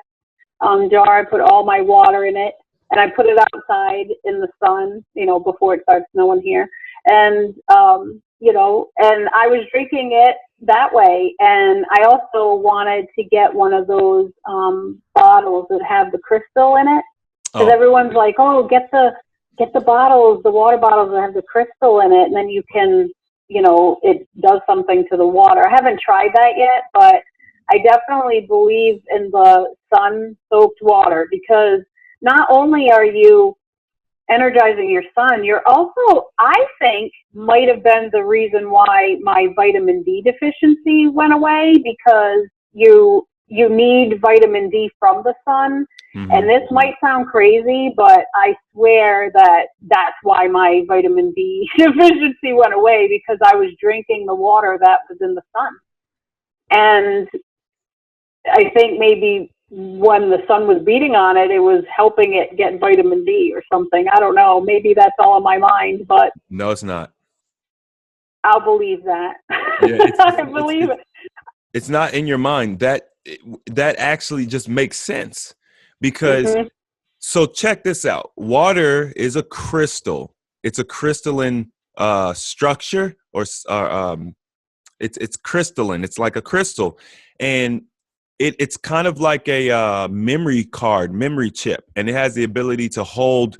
jar. I put all my water in it, and I put it outside in the sun, before it starts snowing here. And, and I was drinking it that way. And I also wanted to get one of those bottles that have the crystal in it. Because everyone's like, oh, get the bottles, the water bottles that have the crystal in it, and then you can, it does something to the water. I haven't tried that yet, but I definitely believe in the sun-soaked water, because not only are you energizing your sun, you're also, I think, might have been the reason why my vitamin D deficiency went away, because you need vitamin D from the sun. Mm-hmm. And this might sound crazy, but I swear that that's why my vitamin D deficiency went away, because I was drinking the water that was in the sun. And I think maybe when the sun was beating on it, it was helping it get vitamin D or something. I don't know. Maybe that's all in my mind, but no, it's not. I'll believe that. Yeah, I believe it. It's not in your mind. That actually just makes sense, because so check this out. Water is a crystal. It's a crystalline structure, or it's crystalline. It's like a crystal, and it's kind of like a memory chip, and it has the ability to hold.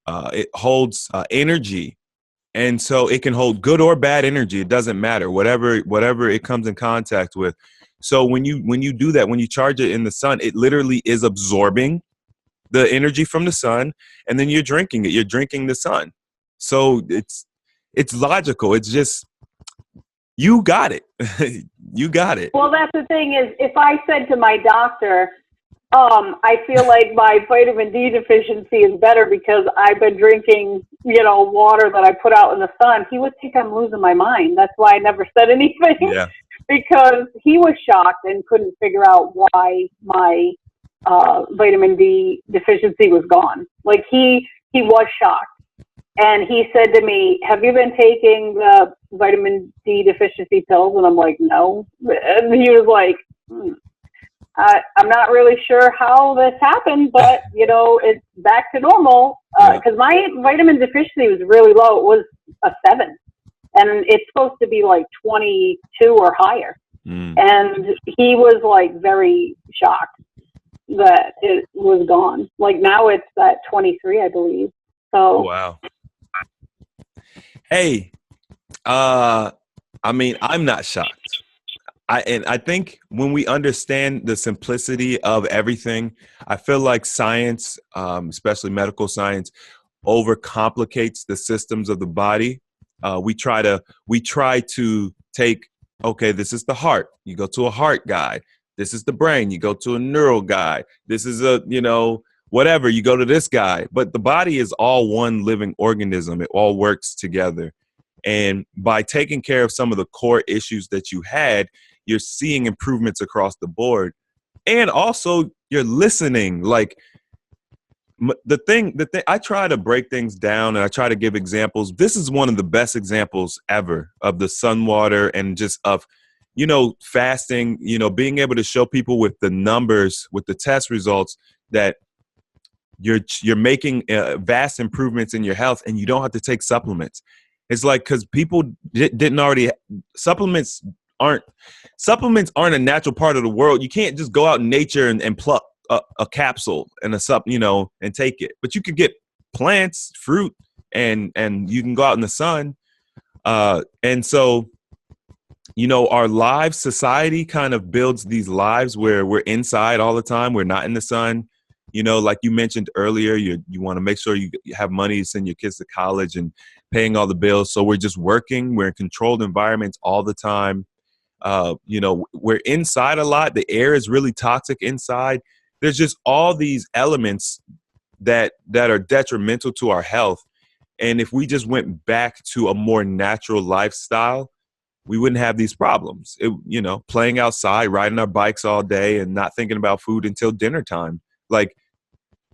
It holds energy, and so it can hold good or bad energy. It doesn't matter, whatever it comes in contact with. So when you do that, when you charge it in the sun, it literally is absorbing the energy from the sun, and then you're drinking it. You're drinking the sun. So it's logical. It's just, you got it. You got it. Well, that's the thing is, if I said to my doctor, I feel like my vitamin D deficiency is better because I've been drinking, water that I put out in the sun, he would think I'm losing my mind. That's why I never said anything. Yeah. Because he was shocked and couldn't figure out why my vitamin D deficiency was gone. Like he was shocked. And he said to me, have you been taking the vitamin D deficiency pills? And I'm like, no. And he was like, I'm not really sure how this happened, but, it's back to normal. Because my vitamin deficiency was really low. It was a 7. And it's supposed to be like 22 or higher. And he was like very shocked that it was gone. Like now it's at 23, I believe. So wow. Hey, I'm not shocked. I think when we understand the simplicity of everything, I feel like science, especially medical science, overcomplicates the systems of the body. We try to take, okay, this is the heart. You go to a heart guy. This is the brain. You go to a neural guy. This is whatever, you go to this guy. But the body is all one living organism. It all works together. And by taking care of some of the core issues that you had, you're seeing improvements across the board. And also you're listening. Like the thing, I try to break things down and I try to give examples. This is one of the best examples ever of the sun water and just of, fasting, being able to show people with the numbers, with the test results, that you're making vast improvements in your health, and you don't have to take supplements. It's like, because people didn't already, supplements aren't a natural part of the world. You can't just go out in nature and pluck a capsule and and take it. But you could get plants, fruit, and you can go out in the sun. And so, our lives, society kind of builds these lives where we're inside all the time. We're not in the sun. Like you mentioned earlier, you want to make sure you have money to send your kids to college and paying all the bills. So we're just working. We're in controlled environments all the time. We're inside a lot. The air is really toxic inside. There's just all these elements that are detrimental to our health. And if we just went back to a more natural lifestyle, we wouldn't have these problems. Playing outside, riding our bikes all day, and not thinking about food until dinner time. Like,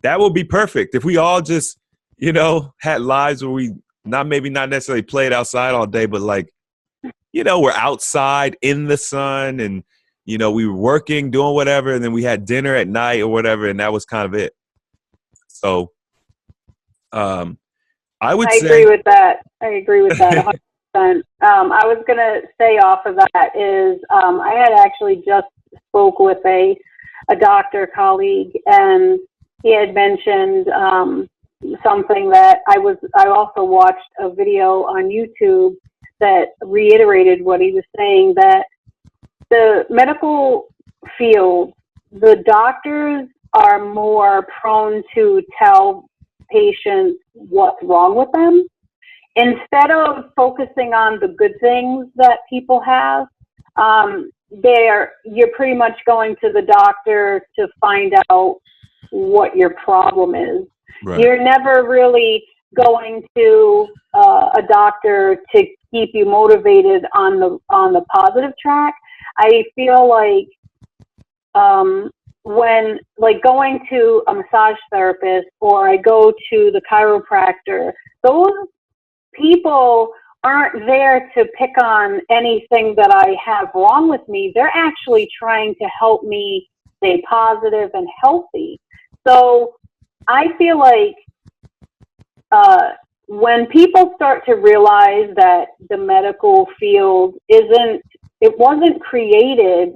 that would be perfect if we all just, had lives where we not necessarily played outside all day, but we're outside in the sun, and, we were working, doing whatever, and then we had dinner at night or whatever, and that was kind of it. So, I agree with that. I agree with that 100%. I was going to say off of that is, I had actually just spoke with a doctor colleague, and he had mentioned something that I also watched a video on YouTube that reiterated what he was saying, that the medical field, the doctors are more prone to tell patients what's wrong with them instead of focusing on the good things that people have. You're pretty much going to the doctor to find out what your problem is. Right. You're never really going to a doctor to keep you motivated on the positive track. I feel like when going to a massage therapist, or I go to the chiropractor, those people aren't there to pick on anything that I have wrong with me. They're actually trying to help me stay positive and healthy. So I feel like when people start to realize that the medical field wasn't created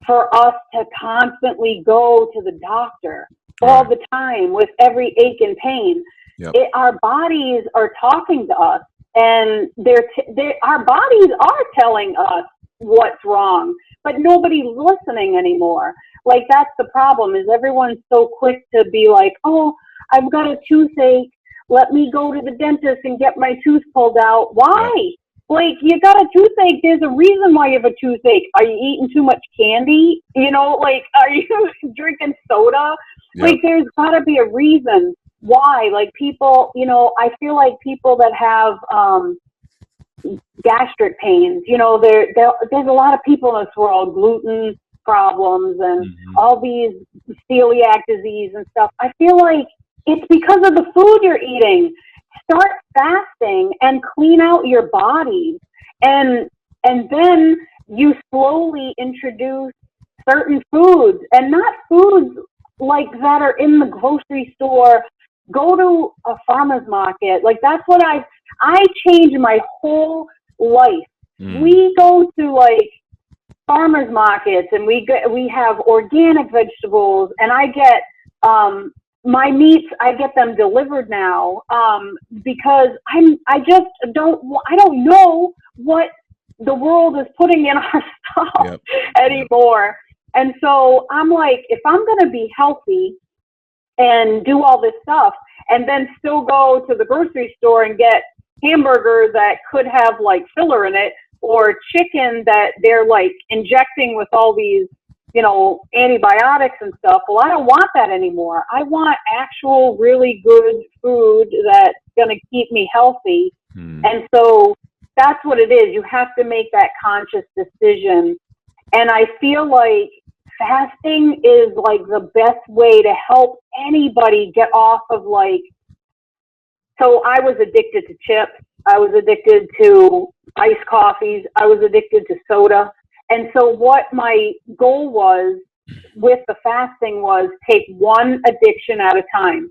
for us to constantly go to the doctor all the time with every ache and pain. Yep. Our bodies are talking to us, and our bodies are telling us what's wrong, but nobody's listening anymore. Like, that's the problem, is everyone's so quick to be like, oh, I've got a toothache. Let me go to the dentist and get my tooth pulled out. Why? Yep. Like, you got a toothache. There's a reason why you have a toothache. Are you eating too much candy? Are you drinking soda? Yep. Like, there's got to be a reason why. Like, people, I feel like people that have gastric pains, there's a lot of people in this world, gluten problems and all these celiac disease and stuff. I feel like it's because of the food you're eating. Start fasting and clean out your body, and then you slowly introduce certain foods, and not foods like that are in the grocery store. Go to a farmer's market. Like, that's what I changed my whole life. We go to farmers markets, and we have organic vegetables, and I get my meats, I get them delivered now, because I don't know what the world is putting in our stuff anymore. And so I'm like, if I'm going to be healthy and do all this stuff, and then still go to the grocery store and get hamburgers that could have filler in it, or chicken that they're injecting with all these antibiotics and stuff. Well, I don't want that anymore. I want actual really good food that's going to keep me healthy. And so that's what it is. You have to make that conscious decision. And I feel like fasting is the best way to help anybody get off of so I was addicted to chips. I was addicted to iced coffees. I was addicted to soda. And so what my goal was with the fasting was take one addiction at a time.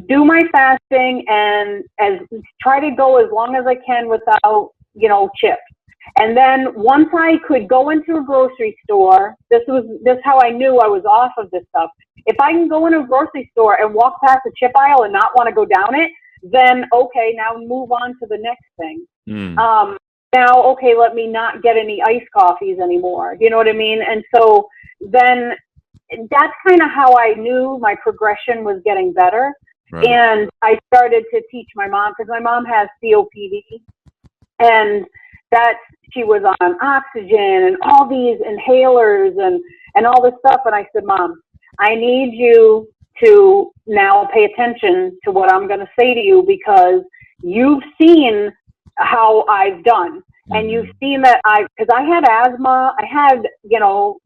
Do my fasting and try to go as long as I can without, chips. And then once I could go into a grocery store, this is how I knew I was off of this stuff. If I can go into a grocery store and walk past the chip aisle and not want to go down it, then okay, now move on to the next thing. Now, okay, let me not get any iced coffees anymore. You know what I mean? And so then that's kind of how I knew my progression was getting better. Right. And I started to teach my mom, because my mom has COPD, and she was on oxygen and all these inhalers and all this stuff. And I said, Mom, I need you to now pay attention to what I'm going to say to you, because you've seen how I've done. And you've seen that because I had asthma, I had,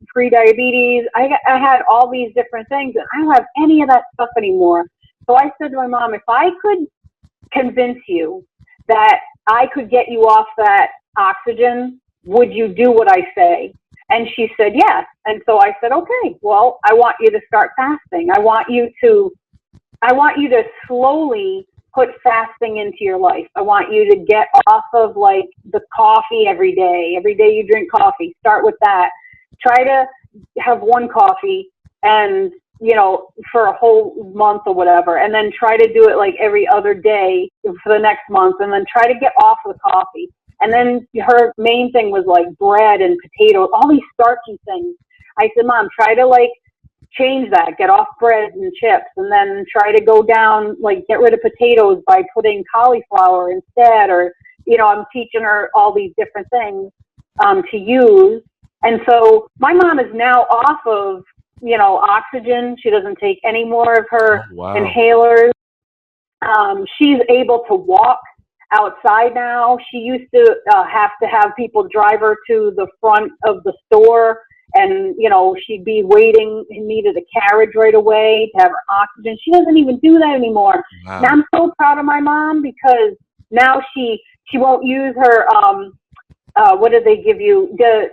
pre-diabetes, I had all these different things, and I don't have any of that stuff anymore. So I said to my mom, if I could convince you that I could get you off that oxygen, would you do what I say? And she said, yes. And so I said, okay, well, I want you to start fasting. I want you to slowly put fasting into your life. I want you to get off of like the coffee every day. Every day you drink coffee. Start with that. Try to have one coffee and, for a whole month or whatever. And then try to do it like every other day for the next month. And then try to get off the coffee. And then her main thing was like bread and potatoes, all these starchy things. I said, Mom, try to like change that, get off bread and chips, and then try to go down, like get rid of potatoes by putting cauliflower instead, or, I'm teaching her all these different things to use. And so my mom is now off of, oxygen. She doesn't take any more of her inhalers. She's able to walk outside now. She used to have people drive her to the front of the store, and, she'd be waiting and needed a carriage right away to have her oxygen. She doesn't even do that anymore. Wow. And I'm so proud of my mom, because now she won't use her, what did they give you? The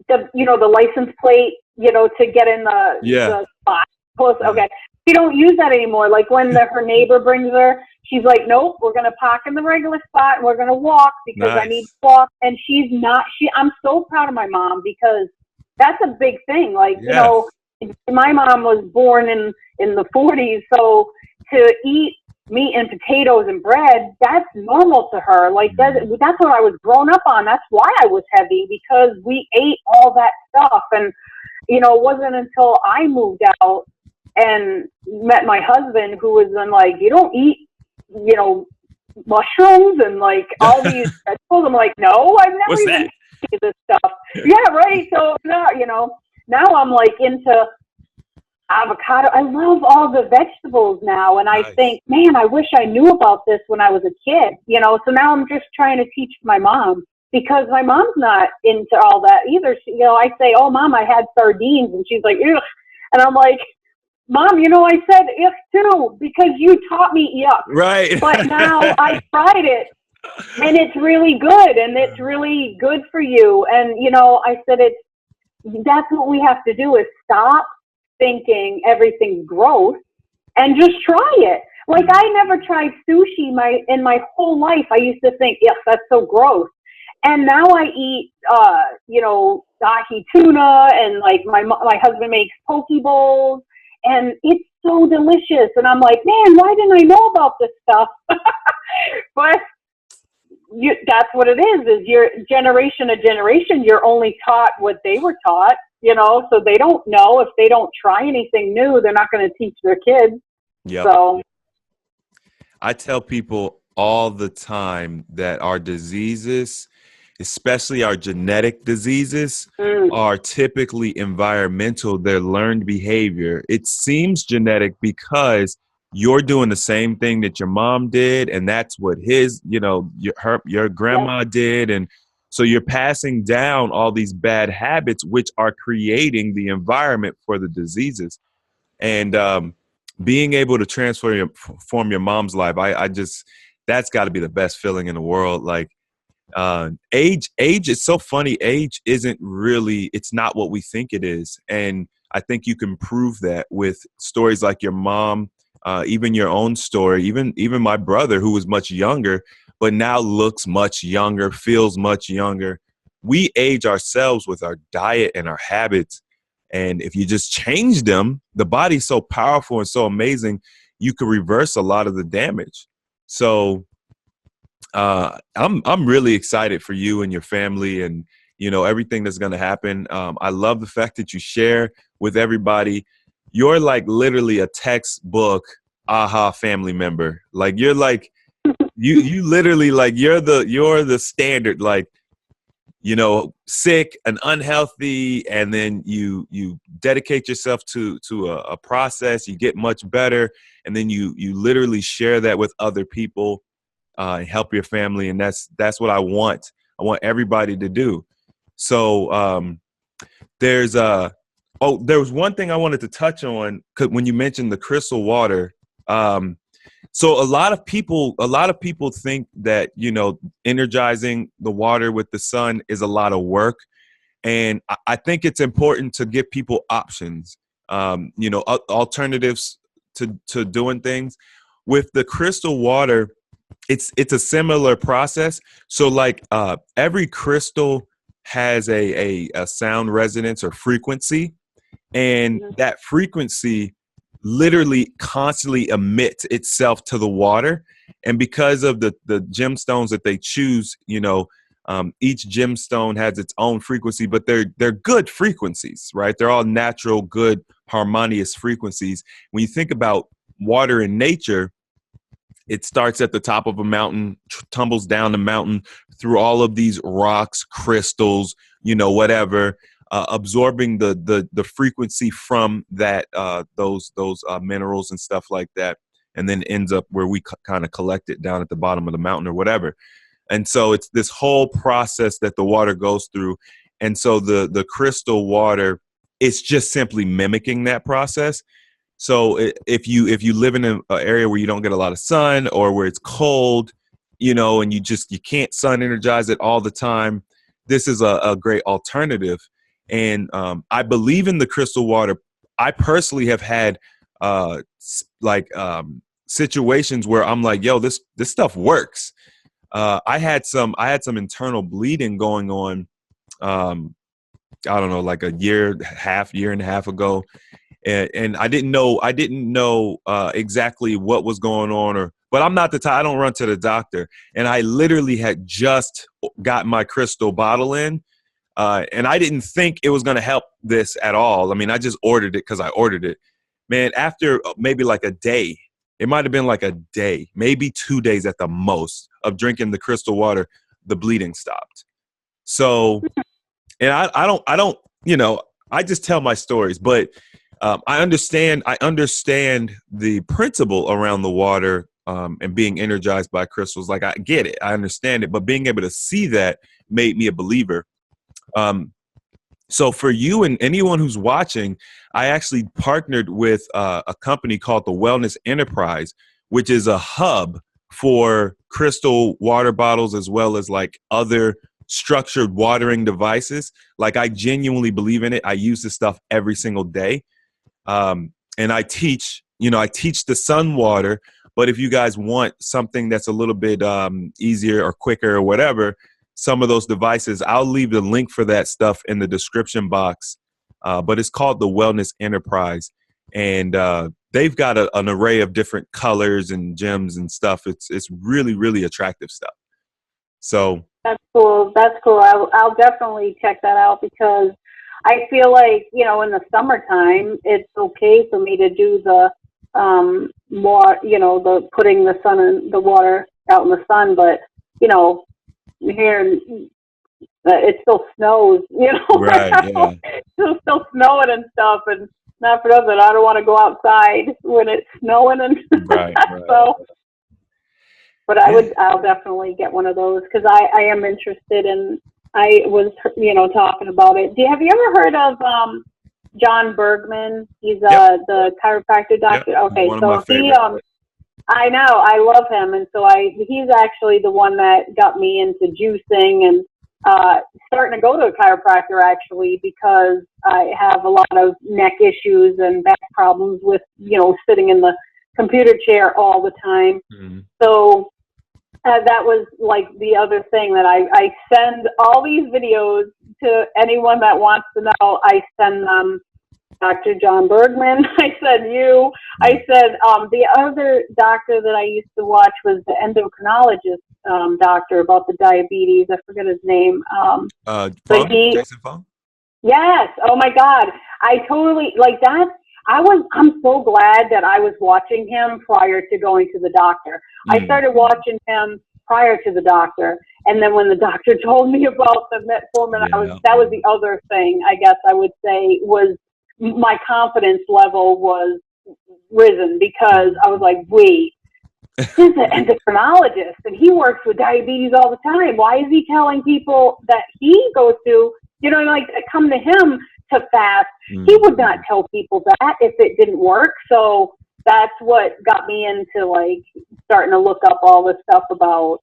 license plate, to get in the spot. Close. Okay. She don't use that anymore. Like when her neighbor brings her, she's like, nope, we're going to park in the regular spot and we're going to walk because I need to walk. And I'm so proud of my mom, because that's a big thing. Like, my mom was born in the 40s. So to eat meat and potatoes and bread, that's normal to her. Like that's what I was grown up on. That's why I was heavy, because we ate all that stuff. And, it wasn't until I moved out and met my husband, who was then like, you don't eat, mushrooms and like all these vegetables. I'm like, no, I've never even eaten this stuff. Yeah, right. So now I'm like into avocado. I love all the vegetables now. And I think, man, I wish I knew about this when I was a kid, so now I'm just trying to teach my mom, because my mom's not into all that either. She, I say, oh, Mom, I had sardines. And she's like, ugh. And I'm like, Mom, I said ick too, because you taught me yuck. Right. But now I tried it, and it's really good, and it's really good for you. And, I said that's what we have to do, is stop thinking everything's gross and just try it. Like I never tried sushi in my whole life. I used to think, yes, that's so gross. And now I eat, ahi tuna, and like my husband makes poke bowls, and it's so delicious. And I'm like, man, why didn't I know about this stuff? But that's what it is your generation to generation, you're only taught what they were taught, so they don't know. If they don't try anything new, they're not going to teach their kids. Yep. So I tell people all the time that our diseases, especially our genetic diseases, are typically environmental. They're learned behavior. It seems genetic because you're doing the same thing that your mom did, and that's what your grandma did. And so you're passing down all these bad habits, which are creating the environment for the diseases. And being able to transform your mom's life, that's got to be the best feeling in the world. Like, age is so funny. Age isn't really, it's not what we think it is. And I think you can prove that with stories like your mom, even your own story, even my brother, who was much younger, but now looks much younger, feels much younger. We age ourselves with our diet and our habits. And if you just change them, the body's so powerful and so amazing, you can reverse a lot of the damage. So I'm really excited for you and your family, and everything that's going to happen. I love the fact that you share with everybody. You're like literally a textbook aha family member. Like you're like you literally like you're the standard, like sick and unhealthy, and then you dedicate yourself to a process. You get much better, and then you literally share that with other people, and help your family. And that's what I want everybody to do. So there was one thing I wanted to touch on, 'cause when you mentioned the crystal water. So a lot of people think that energizing the water with the sun is a lot of work, and I think it's important to give people options, alternatives to doing things with the crystal water. It's a similar process. So like every crystal has a sound resonance or frequency, and that frequency literally constantly emits itself to the water. And because of the gemstones that they choose, each gemstone has its own frequency, but they're good frequencies, right? They're all natural, good, harmonious frequencies. When you think about water in nature, it starts at the top of a mountain, tumbles down the mountain through all of these rocks, crystals, whatever, absorbing the frequency from that those minerals and stuff like that, and then ends up where we kind of collect it down at the bottom of the mountain or whatever. And so it's this whole process that the water goes through. And so the crystal water, it's just simply mimicking that process. So if you live in an area where you don't get a lot of sun, or where it's cold, and you can't sun energize it all the time, this is a great alternative. And I believe in the crystal water. I personally have had situations where I'm like, yo, this stuff works. I had some internal bleeding going on. I don't know, like a year and a half ago. And I didn't know exactly what was going on, but I'm not the type, I don't run to the doctor. And I literally had just got my crystal bottle in, and I didn't think it was going to help this at all. I mean, I just ordered it because I ordered it. Man, after maybe like a day, it might have been like a day, maybe 2 days at the most of drinking the crystal water, the bleeding stopped. So, and I don't, I just tell my stories, but I understand the principle around the water, and being energized by crystals. Like, I get it, I understand it, but being able to see that made me a believer. So for you and anyone who's watching, I actually partnered with a company called the Wellness Enterprise, which is a hub for crystal water bottles, as well as like other structured watering devices. Like, I genuinely believe in it. I use this stuff every single day. And I teach the sun water, but if you guys want something that's a little bit easier or quicker or whatever, some of those devices, I'll leave the link for that stuff in the description box. But it's called the Wellness Enterprise, and they've got an array of different colors and gems and stuff. It's really, really attractive stuff. So that's cool. I'll definitely check that out, because I feel like, in the summertime, it's okay for me to do the more, the putting the sun and the water out in the sun, but here it still snows, right, yeah. It's still snowing and stuff, and not for nothing, I don't want to go outside when it's snowing and right. So, but I'll definitely get one of those, because I am interested in. I was, talking about it. Have you ever heard of John Bergman? He's the chiropractor doctor. Yep. Okay, so he, I know, I love him, and so he's actually the one that got me into juicing and starting to go to a chiropractor actually because I have a lot of neck issues and back problems with, sitting in the computer chair all the time. Mm-hmm. So that was like the other thing that I send all these videos to anyone that wants to know. I send them Dr. John Bergman. I said you. I said the other doctor that I used to watch was the endocrinologist doctor about the diabetes. I forget his name. Jason Fung? Yes. Oh my God. I totally like that. I'm so glad that I was watching him prior to going to the doctor. I started watching him prior to the doctor. And then when the doctor told me about the metformin, that was the other thing, I guess I would say, was my confidence level was risen because I was like, wait, this is an endocrinologist and he works with diabetes all the time. Why is he telling people that he goes to, come to him to fast? He would not tell people that if it didn't work. So that's what got me into like starting to look up all this stuff about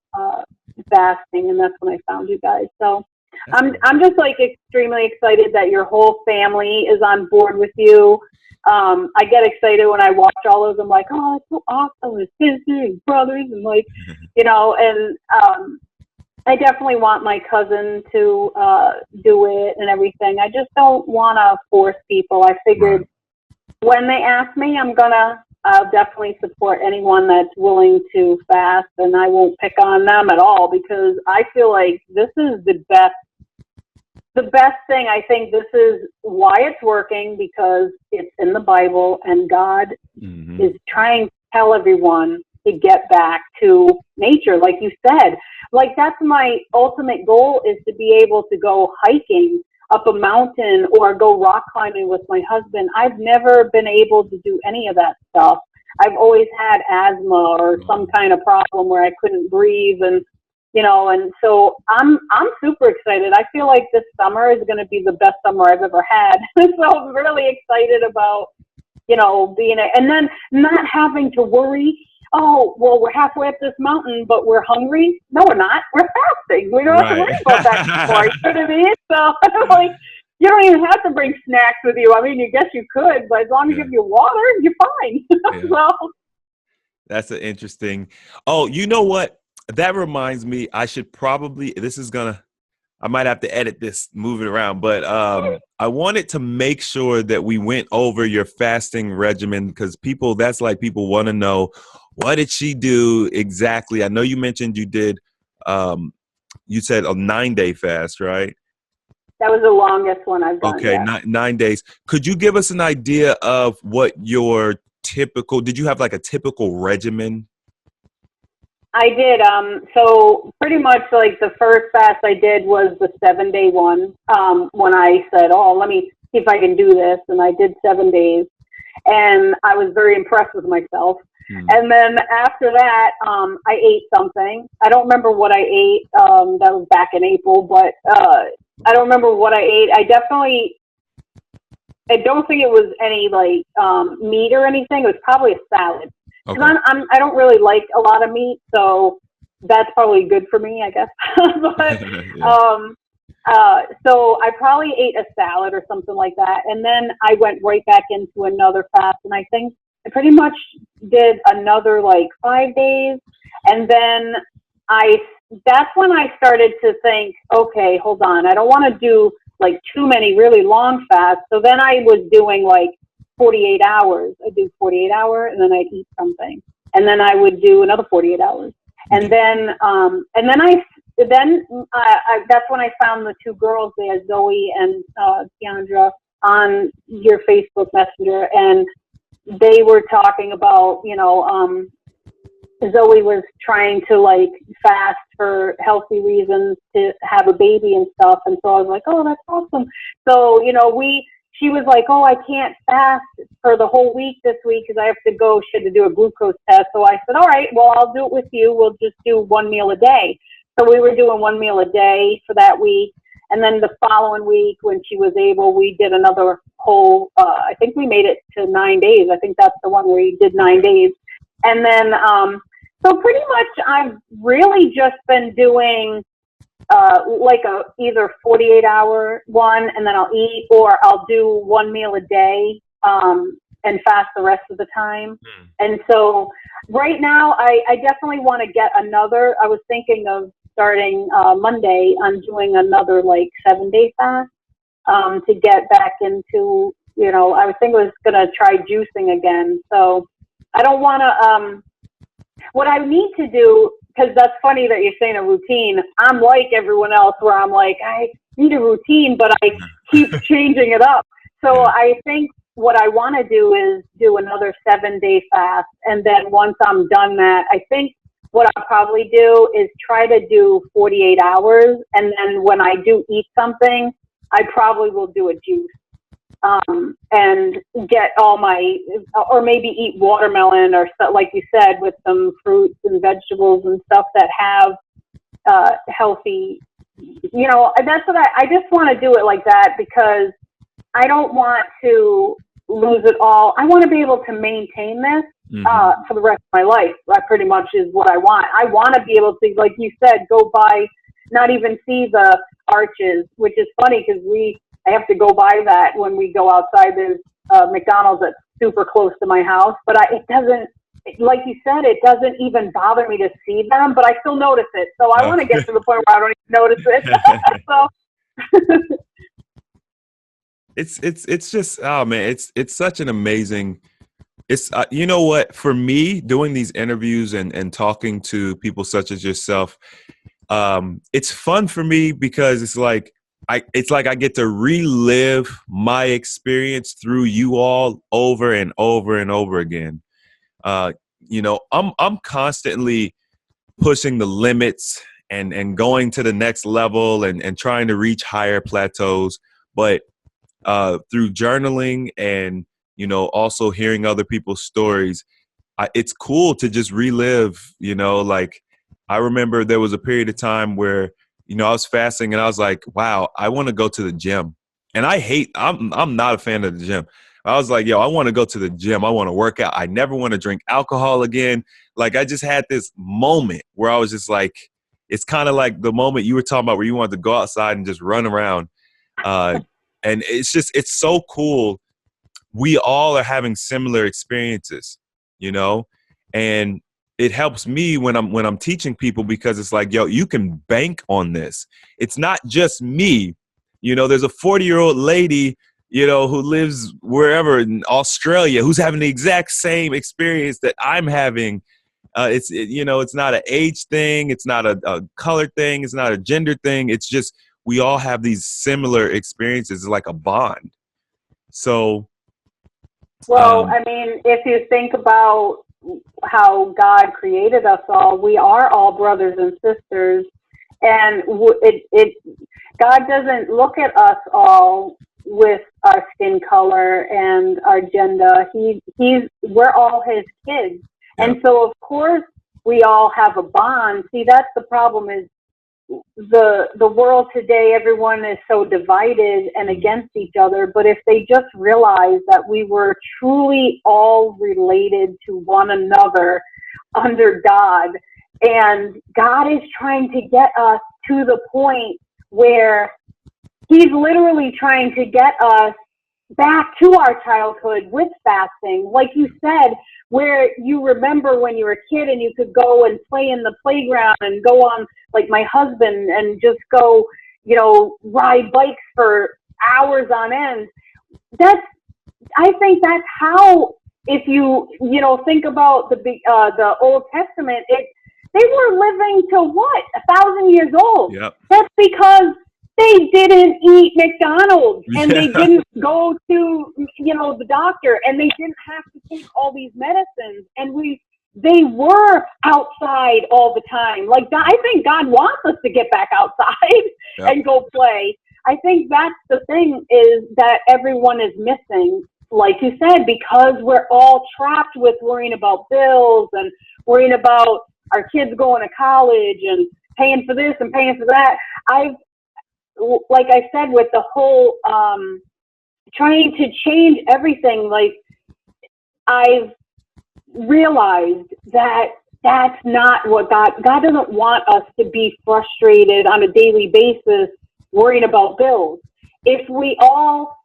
fasting, and that's when I found you guys. So I'm just like extremely excited that your whole family is on board with you. I get excited when I watch all of them, like, oh, it's so awesome, his sisters and brothers, and like, and I definitely want my cousin to do it and everything. I just don't want to force people. I figured when they ask me, I'll definitely support anyone that's willing to fast, and I won't pick on them at all because I feel like this is the best thing. I think this is why it's working, because it's in the Bible and God is trying to tell everyone to get back to nature. Like you said, like that's my ultimate goal, is to be able to go hiking up a mountain or go rock climbing with my husband. I've never been able to do any of that stuff. I've always had asthma or some kind of problem where I couldn't breathe, and and so I'm super excited. I feel like this summer is going to be the best summer I've ever had. So I'm really excited about, and then not having to worry, oh, well, we're halfway up this mountain, but we're hungry. No, we're not. We're fasting. We don't have to worry about that anymore. You know what I mean? So like, you don't even have to bring snacks with you. I mean, you guess you could, but as long as you have your water, you're fine. So that's an interesting. Oh, you know what? That reminds me, I might have to edit this, move it around, but I wanted to make sure that we went over your fasting regimen, because people want to know, what did she do exactly? I know you mentioned you did, you said a 9-day fast, right? That was the longest one I've done. Okay, yeah. 9 days. Could you give us an idea of what your did you have like a typical regimen? I did. So pretty much like the first fast I did was the 7-day one. When I said, oh, let me see if I can do this. And I did 7 days, and I was very impressed with myself. And then after that, I ate something. I don't remember what I ate. That was back in April, but I don't remember what I ate. I don't think it was any like meat or anything. It was probably a salad. Okay. I don't really like a lot of meat, so that's probably good for me, I guess. But so I probably ate a salad or something like that, and then I went right back into another fast, and I think I pretty much did another like 5 days, and then that's when I started to think, okay, hold on, I don't want to do like too many really long fasts. So then I was doing like 48 hours. I do 48 hours, and then I'd eat something, and then I would do another 48 hours, and then that's when I found the two girls there, Zoe and Tiandra, on your Facebook Messenger, and they were talking about, Zoe was trying to like fast for healthy reasons to have a baby and stuff, and so I was like, oh, that's awesome. So she was like, oh, I can't fast for the whole week this week because I have to go. She had to do a glucose test. So I said, all right, well, I'll do it with you. We'll just do 1 meal a day. So we were doing 1 meal a day for that week. And then the following week, when she was able, we did another whole, I think we made it to 9 days. I think that's the one where you did 9 days. And then, so pretty much I've really just been doing like a either 48-hour one, and then I'll eat, or I'll do one meal a day and fast the rest of the time. And so right now, I definitely want to get another. I was thinking of starting Monday on doing another like 7-day fast to get back into, you know, I was going to try juicing again. So I don't want to, what I need to do, because that's funny that you're saying a routine. I'm like everyone else where I'm like, I need a routine, but I keep changing it up. So I think what I want to do is do another 7-day fast. And then once I'm done that, I think what I'll probably do is try to do 48 hours. And then when I do eat something, I probably will do a juice. And get all my, or maybe eat watermelon or stuff, like you said, with some fruits and vegetables and stuff that have healthy, you know, that's what I just want to do it like that, because I don't want to lose it all. I want to be able to maintain this for the rest of my life. That pretty much is what I want. I want to be able to, like you said, go by, not even see the arches, which is funny because I have to go by that when we go outside. There's McDonald's that's super close to my house, but it doesn't, like you said, it doesn't even bother me to see them, but I still notice it. So I want to get to the point where I don't even notice it. So it's just, oh man, it's such an amazing, it's you know what, for me doing these interviews and talking to people such as yourself, it's fun for me because it's like I get to relive my experience through you all over and over and over again. You know, I'm constantly pushing the limits and going to the next level and trying to reach higher plateaus. But through journaling and, you know, also hearing other people's stories, it's cool to just relive, you know, like I remember there was a period of time where, you know, I was fasting and I was like, wow, I want to go to the gym. And I'm not a fan of the gym. I was like, yo, I want to go to the gym. I want to work out. I never want to drink alcohol again. Like I just had this moment where I was just like, it's kind of like the moment you were talking about where you wanted to go outside and just run around. And it's so cool. We all are having similar experiences, you know, and it helps me when I'm teaching people, because it's like, yo, you can bank on this. It's not just me. You know, there's a 40-year-old lady, you know, who lives wherever in Australia who's having the exact same experience that I'm having. You know, it's not an age thing. It's not a color thing. It's not a gender thing. It's just we all have these similar experiences. It's like a bond. So. Well, I mean, if you think about how God created us all, we are all brothers and sisters, and God doesn't look at us all with our skin color and our gender. We're all His kids, and so of course we all have a bond. See, that's the problem, is the world today, everyone is so divided and against each other. But if they just realized that we were truly all related to one another under God, and God is trying to get us to the point where He's literally trying to get us back to our childhood with fasting, like you said, where you remember when you were a kid and you could go and play in the playground and go on, like my husband, and just go, you know, ride bikes for hours on end. I think that's how, if you know, think about the Old Testament, they were living to what, 1,000 years old. Yep. That's because they didn't eat McDonald's, and they didn't go to, you know, the doctor, and they didn't have to take all these medicines, and they were outside all the time. Like, I think God wants us to get back outside and go play. I think that's the thing, is that everyone is missing, like you said, because we're all trapped with worrying about bills and worrying about our kids going to college and paying for this and paying for that. Like I said, with the whole trying to change everything, like I've realized that that's not what God doesn't want us to be frustrated on a daily basis worrying about bills. If we all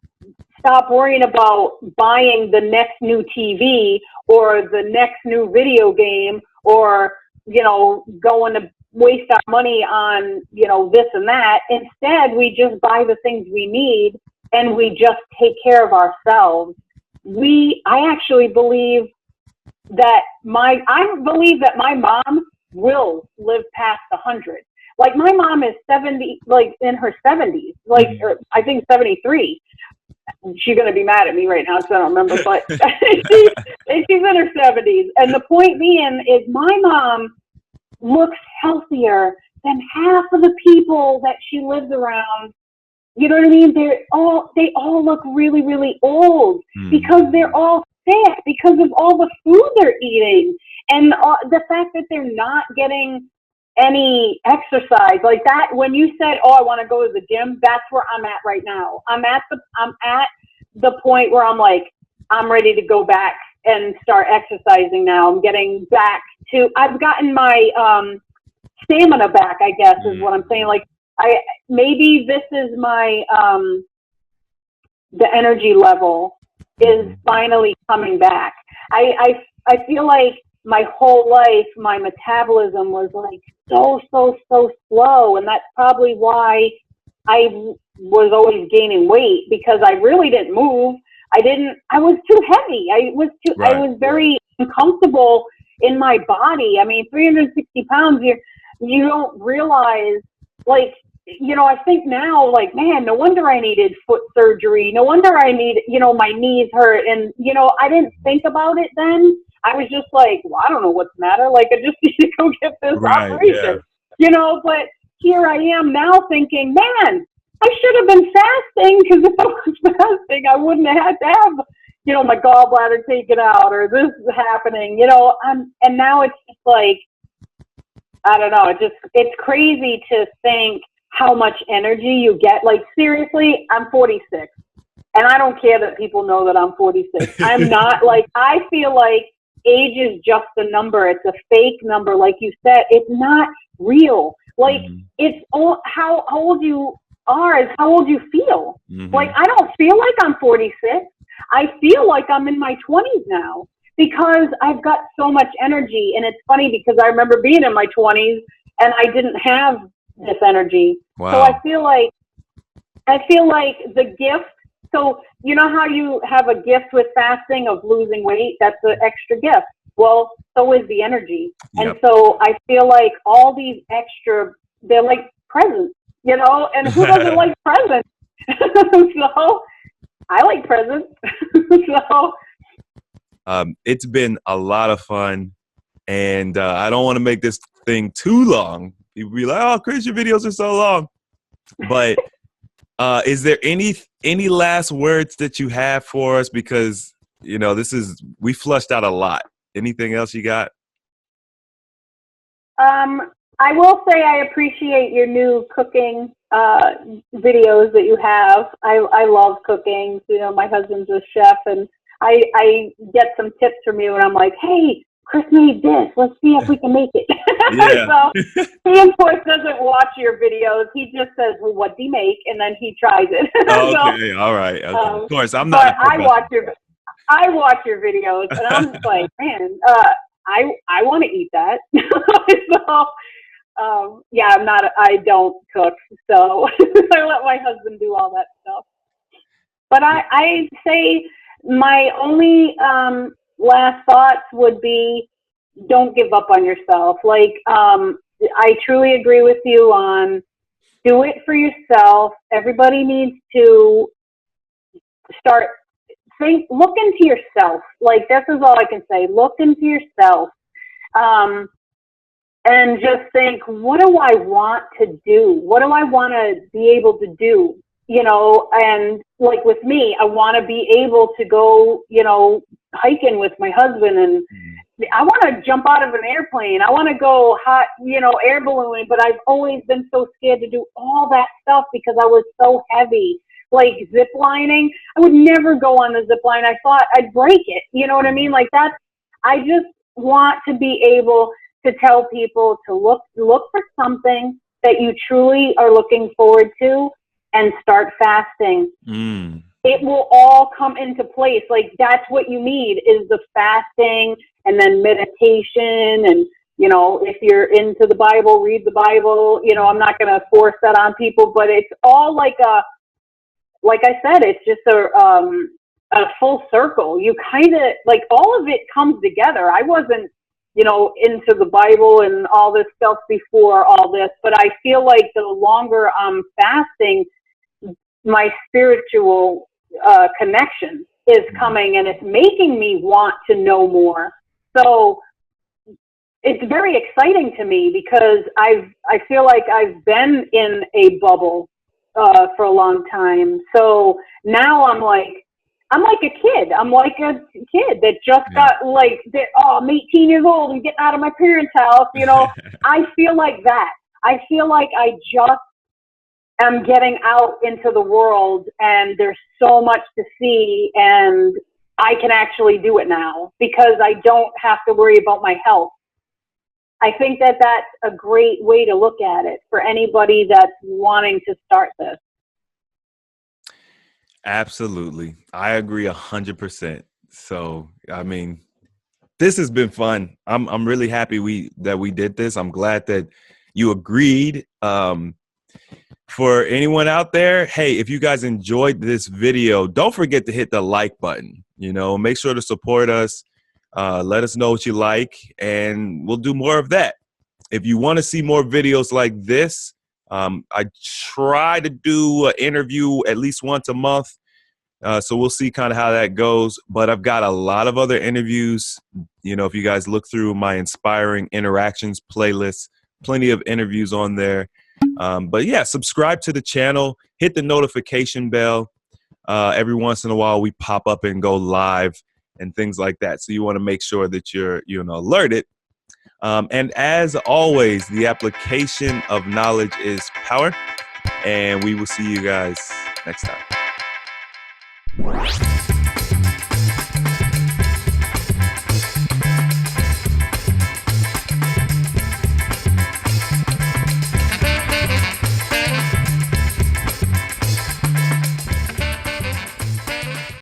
stop worrying about buying the next new TV or the next new video game, or, going to waste our money on, this and that. Instead, we just buy the things we need and we just take care of ourselves. I actually believe that my mom will live past 100. Like, my mom is 70, like in her 70s, like, or I think 73. She's going to be mad at me right now because I don't remember, but she's in her 70s. And the point being is, my mom looks healthier than half of the people that she lives around. You know what I mean? They all look really, really old because they're all sick because of all the food they're eating, and the fact that they're not getting any exercise like that. When you said, "Oh, I want to go to the gym," that's where I'm at right now. I'm at the point where I'm like, I'm ready to go back and start exercising now. I'm getting back to. I've gotten my stamina back, I guess, is what I'm saying. Like, maybe this is my the energy level is finally coming back. I feel like my whole life my metabolism was like so slow, and that's probably why I was always gaining weight, because I really didn't move. I was too heavy. I was very uncomfortable in my body. I mean, 360 pounds, you don't realize, like, I think now, like, man, no wonder I needed foot surgery. No wonder I need, my knees hurt. And, I didn't think about it then. I was just like, well, I don't know what's the matter. Like, I just need to go get this operation, but here I am now thinking, man, I should have been fasting, because if I was fasting, I wouldn't have had to have, my gallbladder taken out, or this is happening, and now it's just like, I don't know. It's crazy to think how much energy you get. Like, seriously, I'm 46, and I don't care that people know that I'm 46. I'm not, like, I feel like age is just a number. It's a fake number. Like you said, it's not real. Like, it's all, how old you are is how old you feel. Like, I don't feel like I'm 46. I feel like I'm in my 20s now, because I've got so much energy. And it's funny, because I remember being in my 20s and I didn't have this energy. Wow. So I feel like the gift, so you know how you have a gift with fasting of losing weight? That's an extra gift. Well, so is the energy. Yep. And so I feel like all these extra, they're like presents, and who doesn't like presents? So I like presents. So it's been a lot of fun, and I don't want to make this thing too long. People be like, "Oh, Chris, your videos are so long." But is there any last words that you have for us? Because we flushed out a lot. Anything else you got? I will say I appreciate your new cooking videos that you have. I love cooking. My husband's a chef, and I get some tips from you, and I'm like, hey, Chris made this. Let's see if we can make it. Yeah. So he, of course, doesn't watch your videos. He just says, well, what do you make? And then he tries it. Okay, all right. Okay. Of course, I'm not. But I watch your videos, and I'm just like, man, I want to eat that. So, yeah, I don't cook, so I let my husband do all that stuff. But I say my only last thoughts would be, don't give up on yourself. Like, I truly agree with you on do it for yourself. Everybody needs to look into yourself. Like, this is all I can say. Look into yourself. And just think, what do I want to do? What do I want to be able to do? And like with me, I want to be able to go, hiking with my husband, and I want to jump out of an airplane. I want to go hot, air ballooning, but I've always been so scared to do all that stuff because I was so heavy. Like zip lining, I would never go on the zip line. I thought I'd break it. You know what I mean? Like I just want to be able to tell people to look for something that you truly are looking forward to and start fasting. It will all come into place. Like, that's what you need, is the fasting and then meditation. And, you know, if you're into the Bible, read the Bible. You know, I'm not going to force that on people, but it's all like I said, it's just a full circle. You kind of, like, all of it comes together. I wasn't, you know, into the Bible and all this stuff before all this, but I feel like the longer I'm fasting, my spiritual connection is coming, and it's making me want to know more. So it's very exciting to me, because I feel like I've been in a bubble for a long time. So now I'm like a kid. I'm like a kid that just got I'm 18 years old and getting out of my parents' house. You know, I feel like that. I feel like I just am getting out into the world, and there's so much to see, and I can actually do it now because I don't have to worry about my health. I think that that's a great way to look at it for anybody that's wanting to start this. Absolutely. I agree 100%. So, I mean, this has been fun. I'm really happy that we did this. I'm glad that you agreed. For anyone out there, hey, if you guys enjoyed this video, don't forget to hit the like button. You know, make sure to support us. Let us know what you like, and we'll do more of that. If you want to see more videos like this, I try to do an interview at least once a month. So we'll see kind of how that goes. But I've got a lot of other interviews. You know, if you guys look through my Inspiring Interactions playlist, plenty of interviews on there. But yeah, subscribe to the channel, hit the notification bell. Every once in a while we pop up and go live and things like that. So you want to make sure that you're, you know, alerted. And as always, the application of knowledge is power, and we will see you guys next time.